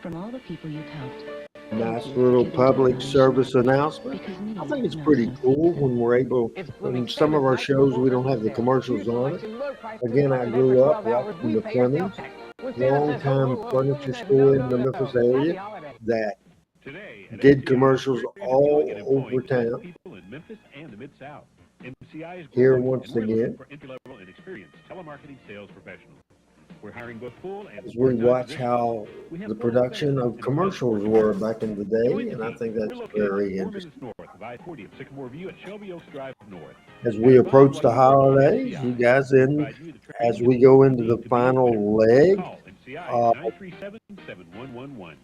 From all the people you've helped. Nice little public service announcement. I think it's pretty cool when we're able, in some of our shows, we don't have the commercials on it. Again, I grew up watching the Flemings, long-time furniture store in the Memphis area that did commercials all over town. Here once again, we're hiring both full and as we watch how the production of commercials were back in the day, and I think that's very interesting. As we approach the holidays, you guys as we go into the final leg of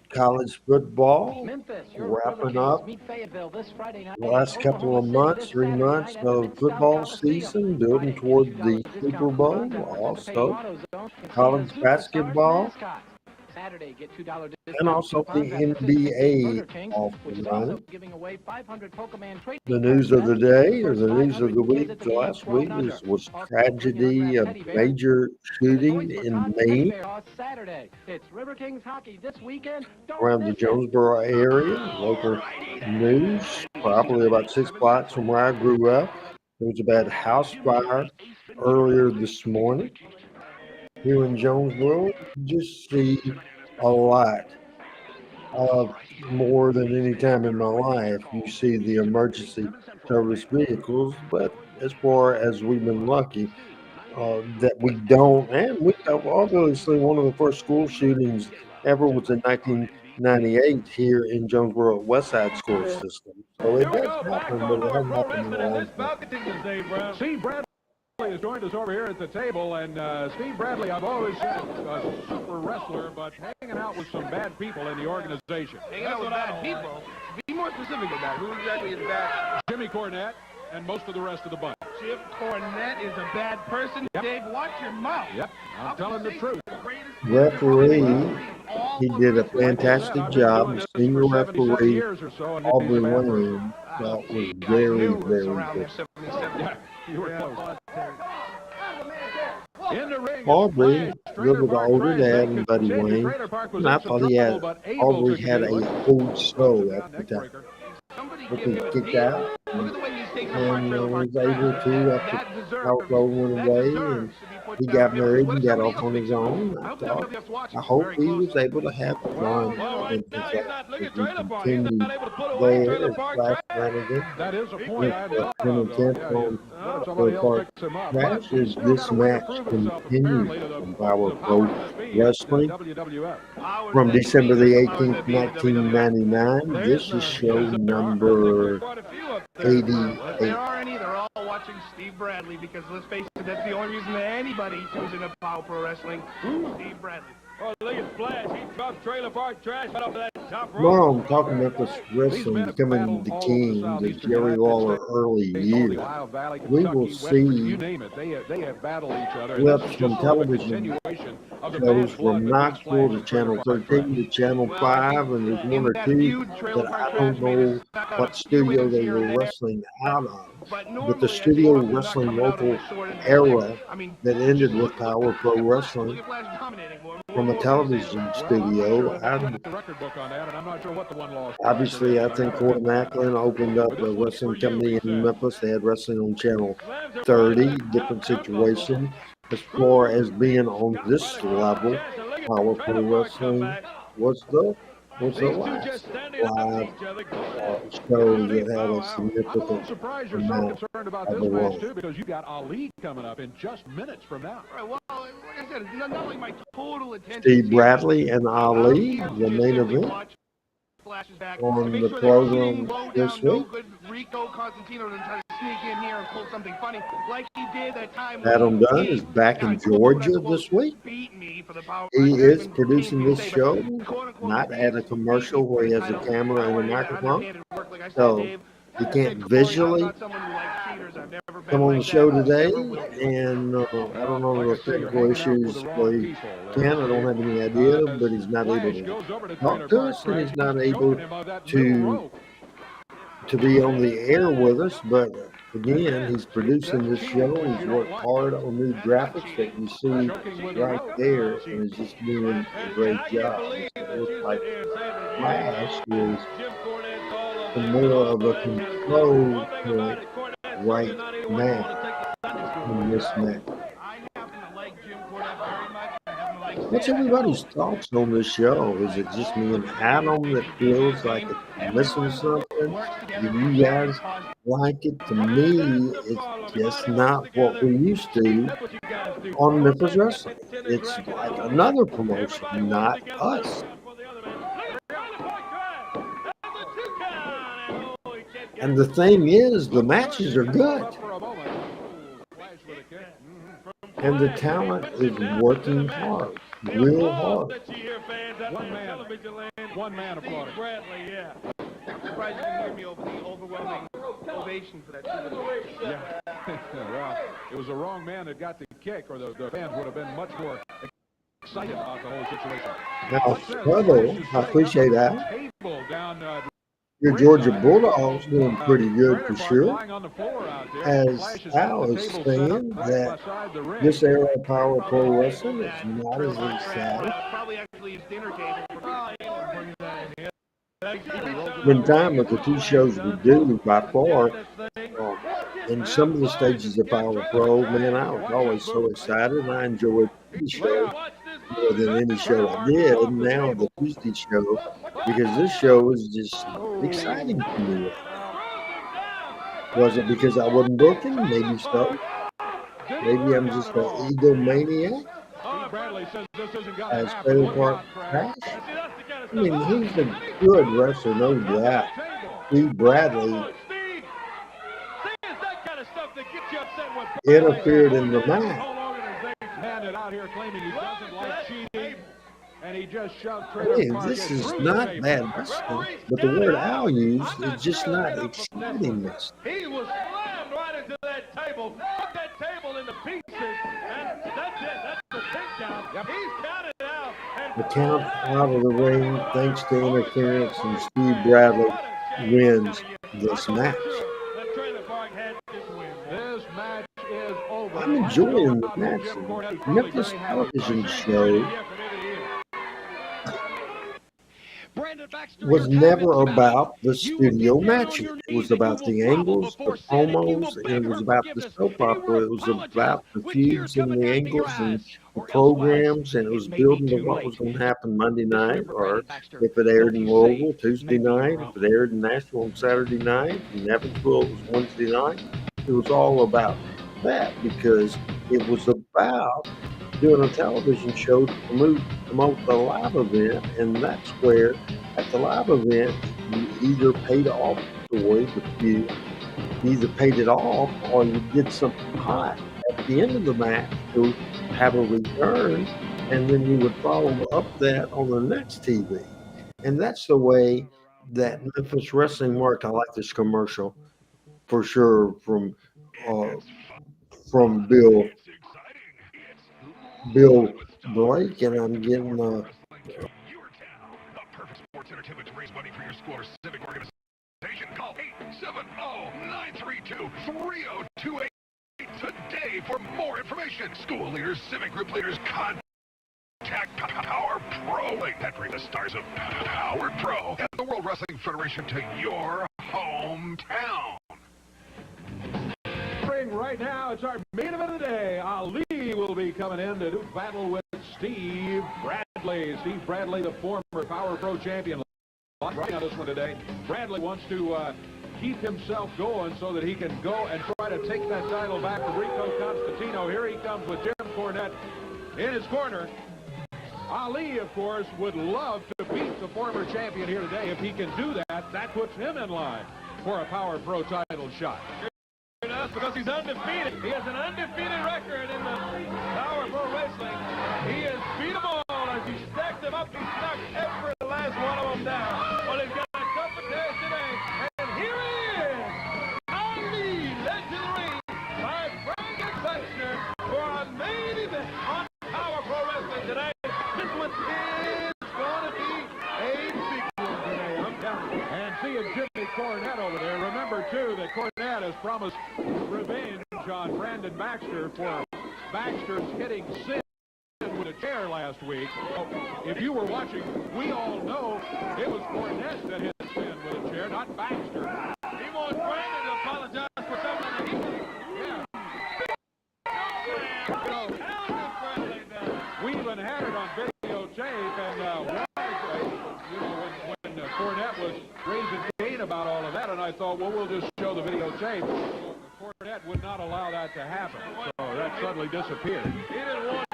college football, wrapping up the last couple of months, 3 months of football season, building toward the Super Bowl, also college basketball, and also the NBA off the line. The news of the day, or the news of the week, last week was tragedy of major shooting in Maine around the Jonesboro area. Local news, probably about 6 blocks from where I grew up. There was a bad house fire earlier this morning. Here in Jonesboro, you just see a lot of, more than any time in my life, you see the emergency service vehicles. But as far as we've been lucky that we don't, and we have obviously one of the first school shootings ever was in 1998 here in Jonesboro Westside School System. So it does happen, but it hasn't happened in a long time. Steve Bradley has joined us over here at the table, and Steve Bradley, I've always said, a super wrestler, but hanging out with some bad people in the organization. Hanging out with bad people? Be more specific than that. Who exactly is bad? Jimmy Cornette and most of the rest of the bunch. Jim Cornette is a bad person. Yep. Dave, watch your mouth. Yep, I'm telling the truth. Referee, he did a fantastic job. The senior referee, Aubrey Wayne, that was very, very good. You were close. In the ring, Aubrey, a little bit older dad and Buddy Wayne, and I thought Aubrey had a cold show at the time. But he kicked out and was able to, after Outlaw went away, and he got married and got off on his own. I hope he was able to have fun and he continued there as Flash Flanagan. That is a point. That is this match continues from Power Pro Wrestling from December the 18th, 1999. This is show number 88. There are any, they're all watching Steve Bradley, because let's face it, that's the only reason that anybody tunes into Power Pro Wrestling. Steve Bradley. Oh, look at Flash. He dropped Trailer Park Trash right off that top rope. Tomorrow I'm talking Memphis Wrestling becoming the king, the Jerry Lawler early years. We will see clips from television shows from Knoxville to Channel 13 to Channel 5, and there's one or two that I don't know what studio they were wrestling out of. But the studio wrestling local era that ended with Power Pro Wrestling from a television studio. Obviously, I think Corey Macklin opened up a wrestling company in Memphis. They had wrestling on Channel 30, different situation. As far as being on this level, Power Pro Wrestling was the last live show that had a significant amount of the role. Because you got Ali coming up in just minutes from now. Well, like I said, not like my total attention. Steve Bradley and Ali, the main event on the program this week. Rico Constantino to try to sneak in here and pull something funny like he did that time. Adam Dunn is back in Georgia this week. He is producing this show, not at a commercial where he has a camera and a microphone. So he can't visually come on the show today, and I don't know the technical issues where he can. I don't have any idea, but he's not able to talk to us, and he's not able to be on the air with us. But again, he's producing this show. He's worked hard on new graphics that you see right there, and is just doing a great job. It looks like Flash is more of a control point right now in this match. What's everybody's thoughts on this show? Is it just me and Adam that feels like it's missing something? Do you guys like it? To me, it's just not what we used to on Memphis Wrestling. It's like another promotion, not us. And the thing is, the matches are good. And the talent is working hard, real hard. One man applauded. Bradley, yeah. I'm surprised you didn't hear me over the overwhelming ovation for that. Yeah. Well, it was the wrong man that got the kick, or the fans would have been much more excited about the whole situation. Now, Scotty, I appreciate that. Your Georgia Bulldogs doing pretty good for sure. As Al is saying that this era of Power Pro Wrestling is not as exciting. In time with the two shows we do, by far, in some of the stages of Power Pro, man, I was always so excited, and I enjoyed the show more than any show I did. And now the Tuesday show, because this show is just exciting to me. Was it because I wasn't booking? Maybe so. Maybe I'm just an egomaniac. As Trailer Park Trash. I mean, he's a good wrestler, no doubt. Steve Bradley interfered in the match. I mean, this is not bad wrestling, but the word Al used is just not exciting wrestling. He was slammed right into that table, put that table into pieces, and that's it. That's the takedown. Yep. He's counted out. The count out of the ring, thanks to interference, and Steve Bradley wins this match. This match is over. I'm enjoying the match. Memphis television show was never about the studio matches. It was about the angles, the promos, and it was about the soap opera. It was about the feuds and the angles and the programs, and it was building to what was going to happen Monday night, or if it aired in Louisville, Tuesday night, if it aired in Nashville on Saturday night, in Evansville it was Wednesday night. It was all about that because it was about doing a television show to promote the live event, and that's where at the live event you either paid off the story, you either paid it off or you did something hot at the end of the match to have a return and then you would follow up that on the next TV. And that's the way that Memphis wrestling worked. I like this commercial for sure from Bill Blake, and I'm getting Your town. The perfect sports entertainment to raise money for your school or civic organization. Call 870-932-3028 today for more information. School leaders, civic group leaders, contact Power Pro. That brings the stars of Power Pro and the World Wrestling Federation to your hometown. Right now, it's our main event of the day. Ali will be coming in to do battle with Steve Bradley. Steve Bradley, the former Power Pro champion. Right on this one today. Bradley wants to keep himself going so that he can go and try to take that title back from Rico Constantino. Here he comes with Jim Cornette in his corner. Ali, of course, would love to beat the former champion here today. If he can do that, that puts him in line for a Power Pro title shot. Because he's undefeated. He has an undefeated record in the Power Pro Wrestling. He has beat them all as he stacked them up. He knocked every last one of them down. Well, he's got a tough test today. And here he is. Ali led to the ring by Brandon Baxter for our main event on Power Pro Wrestling today. This one is going to be a big one today. I'm counting. And seeing Jimmy Cornette over there. Remember, too, that Cornette has promised revenge on Brandon Baxter for Baxter's hitting Sin with a chair last week. So if you were watching, we all know it was Cornette that hit Sin with a chair, not Baxter. He wants Brandon to apologize for something that he did. Yeah. We even had it on videotape, and when Cornette was raising Cain about all of that, and I thought, well, we'll just show the videotape. Cornette would not allow that to happen, so that suddenly disappeared. He didn't want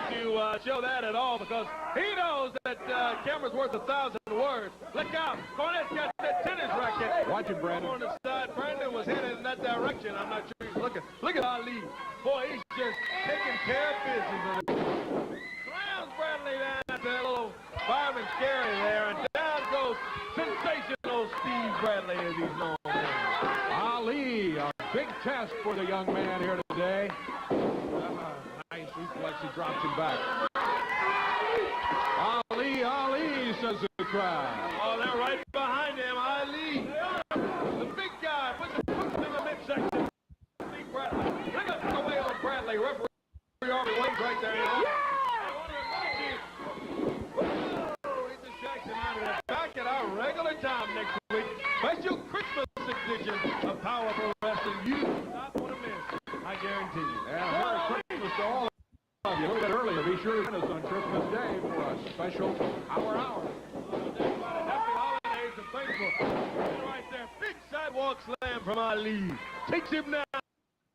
to show that at all because he knows that camera's worth 1,000 words. Look out! Cornette's got that tennis racket. Watch it, Brandon. On the side, Brandon was headed in that direction. I'm not sure he's looking. Look at Ali. Boy, he's just taking care of business. Slams Bradley down at that little fireman scary there, and down goes sensational Steve Bradley as he's known. Ali, a big test for the young man here today. Nice reflex, he drops him back. Ali, says the crowd. Oh, they're right behind him, Ali. The big guy puts him in the midsection. Steve Bradley. Look at the way on Bradley. Referee Army Wade's right there. He's a Jackson out of that. Back at our regular time next week. Special Christmas edition of Power Pro Wrestling. You do not want to miss. I guarantee you. Yeah, Merry Christmas to all of you. A little bit earlier, be sure to join us on Christmas Day for a special hour. Happy holidays and thankful. Right there, big sidewalk slam from Ali. Takes him down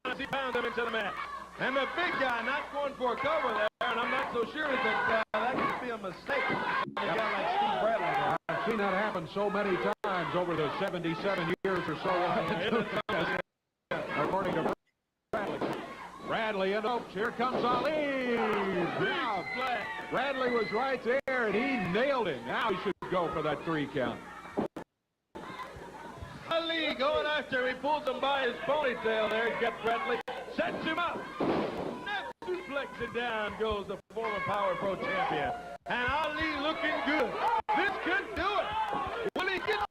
as he pounds him into the mat. And the big guy not going for a cover there, and I'm not so sure that that could be a mistake. A guy like Steve Bradley. I've seen that happen so many times over the 77 years or so. According to Bradley and Oaks, here comes Ali. Now, Bradley was right there, and he nailed him. Now he should go for that 3 count. Ali going after him. He pulls him by his ponytail there. Gets Bradley. Sets him up. Next suplex it down goes the former Power Pro champion. And Ali looking good. This could do it. Will he get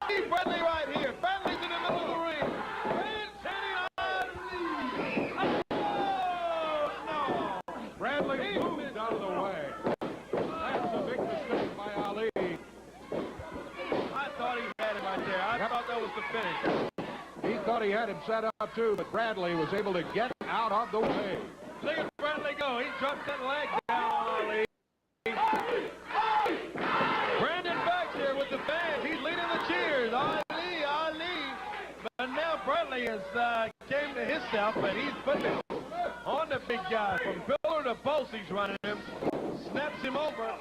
Steve Bradley right here? Bradley's in the middle of the ring. It's hitting Ali. Oh, no. Bradley moved out of the way. That's a big mistake by Ali. I thought he had him right there. I thought that was the finish. He thought he had him set up too, but Bradley was able to get out of the way. Look at Bradley go. He drops that leg down on Ali. Brandon Baxter with the fans. He's leading the cheers. Ali. But now Bradley has came to himself, and he's putting it on the big guy. From pillar to post, he's running him. Snaps him over.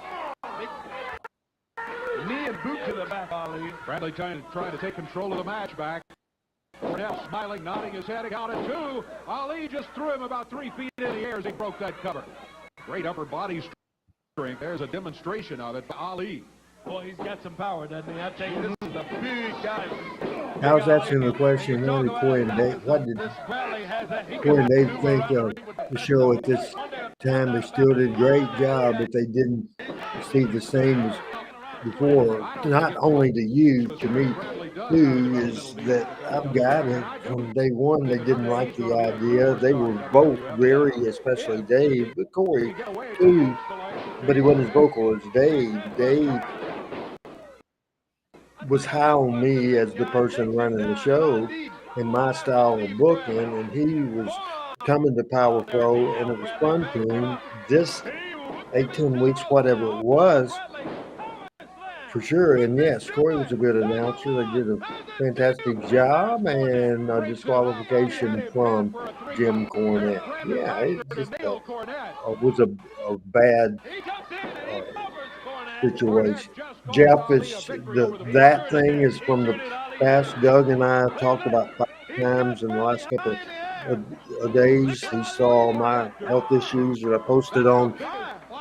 Knee and boot to the back, Ali. Bradley trying to take control of the match back. Cornette smiling, nodding his head, count at 2. Ali just threw him about 3 feet in the air as he broke that cover. Great upper body strength. There's a demonstration of it by Ali. Boy, he's got some power, doesn't he? I tell you, this is a big guy. I was asking the question, what did Corey and Dave think of the show at this time? They still did a great job, but they didn't see the same as before. Not only to you, to me too, is that I've got it from day one. They didn't like the idea. They were both very, especially Dave, but Corey too, but he wasn't as vocal as Dave. Dave was high on me as the person running the show and my style of booking, and he was coming to Power Pro, and it was fun to him. This 18 weeks, whatever it was, for sure. And yes, Corey was a good announcer. They did a fantastic job, and a disqualification from Jim Cornette. Yeah, it just was a bad situation. Jeff, that thing is from the past. Doug and I talked about 5 times in the last couple of days. He saw my health issues that I posted on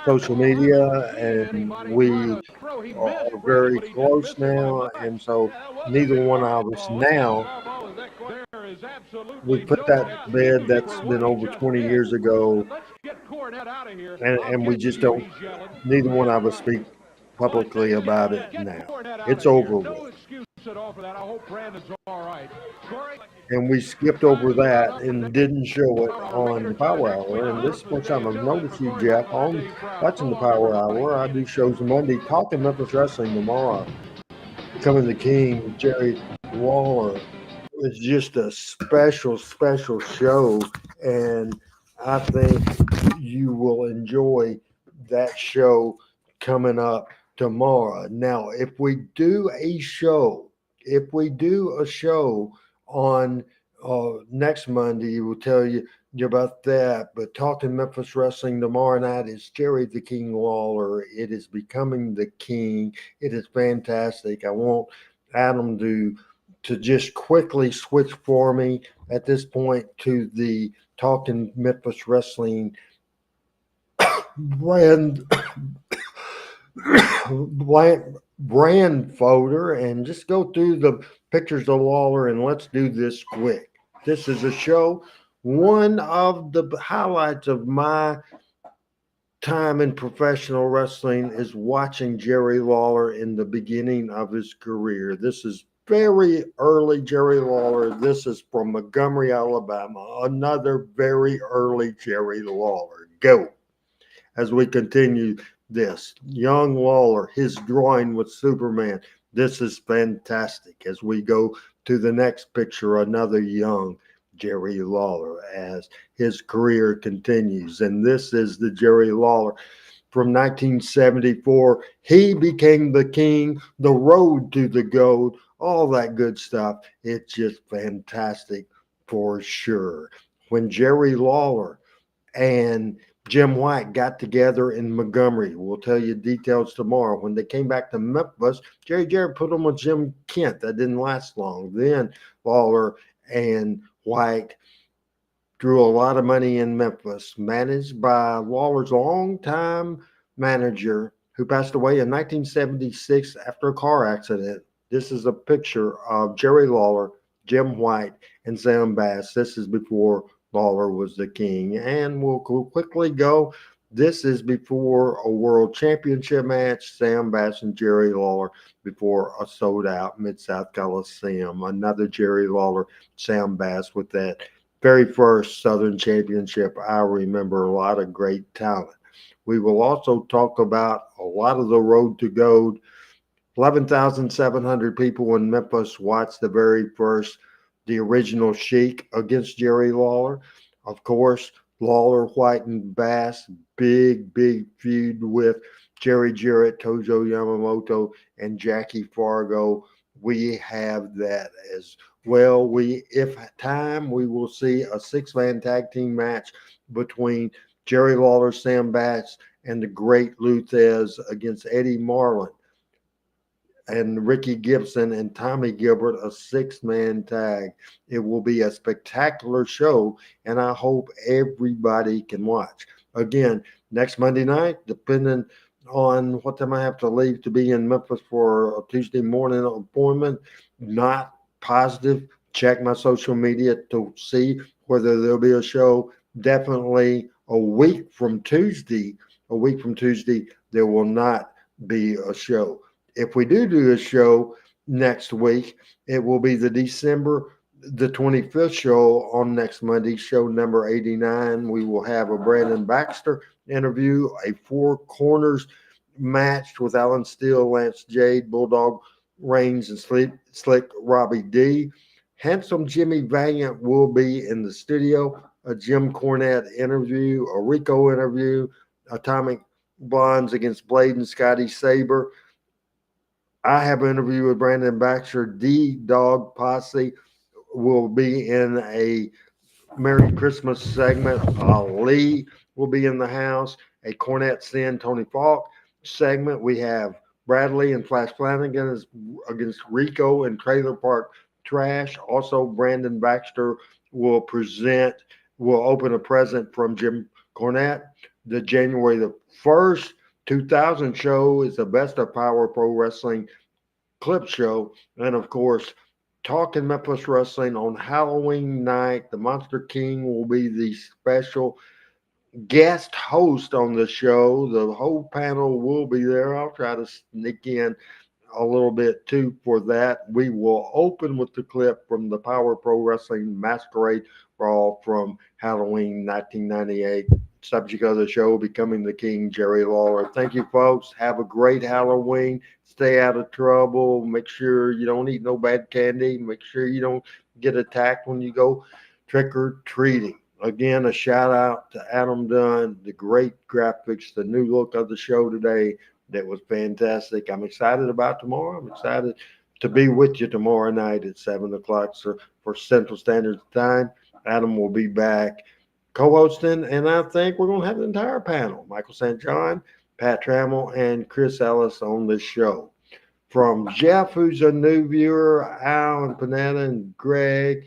social media, and we are very close now. And so neither one of us now, we put that to bed. That's been over 20 years ago, and we just don't, neither one of us speak publicly about it now. It's over with. And we skipped over that and didn't show it on the Power Hour. And this is the first time I've noticed you, Jeff, on watching the Power Hour. I do shows Monday, talking Memphis wrestling tomorrow. Becoming the King, Jerry Lawler. It's just a special, special show. And I think you will enjoy that show coming up tomorrow. Now, if we do a show on next Monday, we'll tell you about that. But Talking Memphis Wrestling tomorrow night is Jerry the King Lawler. It is Becoming the King. It is fantastic. I want Adam to just quickly switch for me at this point to the Talking Memphis Wrestling brand folder and just go through the pictures of Lawler, and let's do this quick. This is a show. One of the highlights of my time in professional wrestling is watching Jerry Lawler in the beginning of his career. This is very early Jerry Lawler. This is from Montgomery, Alabama. Another very early Jerry Lawler. Go. As we continue this, young Lawler, his drawing with Superman. This is fantastic. As we go to the next picture, another young Jerry Lawler as his career continues. And this is the Jerry Lawler from 1974. He became the king, the road to the gold, all that good stuff. It's just fantastic for sure. When Jerry Lawler and Jim White got together in Montgomery. We'll tell you details tomorrow. When they came back to Memphis, Jerry Jarrett put them with Jim Kent. That didn't last long. Then Lawler and White drew a lot of money in Memphis, managed by Lawler's longtime manager who passed away in 1976 after a car accident. This is a picture of Jerry Lawler, Jim White, and Sam Bass. This is before Lawler was the king. And we'll quickly go. This is before a world championship match, Sam Bass and Jerry Lawler, before a sold-out Mid-South Coliseum. Another Jerry Lawler, Sam Bass with that very first Southern Championship. I remember a lot of great talent. We will also talk about a lot of the road to gold. 11,700 people in Memphis watched the very first, the original Sheik against Jerry Lawler. Of course, Lawler, White, and Bass, big feud with Jerry Jarrett, Tojo Yamamoto, and Jackie Fargo. We have that as well. If time, we will see a 6-man tag team match between Jerry Lawler, Sam Bass, and the Great Luthez against Eddie Marlin. and Ricky Gibson and Tommy Gilbert, a 6-man tag. It will be a spectacular show, and I hope everybody can watch. Again, next Monday night, depending on what time I have to leave to be in Memphis for a Tuesday morning appointment, not positive. Check my social media to see whether there'll be a show. Definitely a week from Tuesday, there will not be a show. If we do a show next week, it will be the December the 25th show on next Monday, show number 89. We will have a Brandon Baxter interview, a 4 corners match with Alan Steele, Lance Jade, Bulldog Reigns, and Slick Robbie D. Handsome Jimmy Valiant will be in the studio, a Jim Cornette interview, a Rico interview, Atomic Blondes against Blade and Scotty Sabre. I have an interview with Brandon Baxter. D-Dog Posse will be in a Merry Christmas segment. Ali will be in the house. A Cornette Sin, Tony Falk segment. We have Bradley and Flash Flanagan against Rico and Trailer Park Trash. Also, Brandon Baxter will open a present from Jim Cornette. The January the 1st, 2000 show is the Best of Power Pro Wrestling clip show. And of course, Talking Memphis Wrestling on Halloween night. The Monster King will be the special guest host on the show. The whole panel will be there. I'll try to sneak in a little bit too for that. We will open with the clip from the Power Pro Wrestling Masquerade Brawl from Halloween 1998. Subject of the show, Becoming the King, Jerry Lawler. Thank you, folks. Have a great Halloween. Stay out of trouble. Make sure you don't eat no bad candy. Make sure you don't get attacked when you go trick-or-treating. Again, a shout-out to Adam Dunn, the great graphics, the new look of the show today. That was fantastic. I'm excited about tomorrow. I'm excited to be with you tomorrow night at 7 o'clock for Central Standard Time. Adam will be back co-hosting, and I think we're going to have the entire panel. Michael St. John, Pat Trammell, and Chris Ellis on this show. From Jeff, who's a new viewer, Al and Panetta and Greg,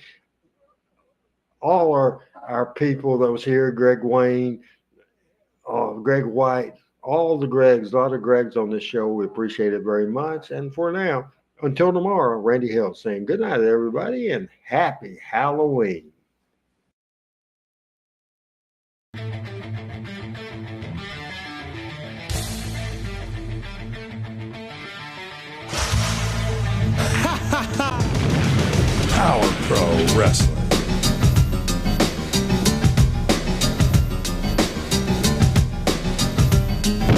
all our people that was here, Greg Wayne, Greg White, all the Gregs, a lot of Gregs on this show. We appreciate it very much. And for now, until tomorrow, Randy Hill saying good night, everybody, and happy Halloween. Power Pro Wrestling.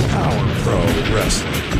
Power Pro Wrestling.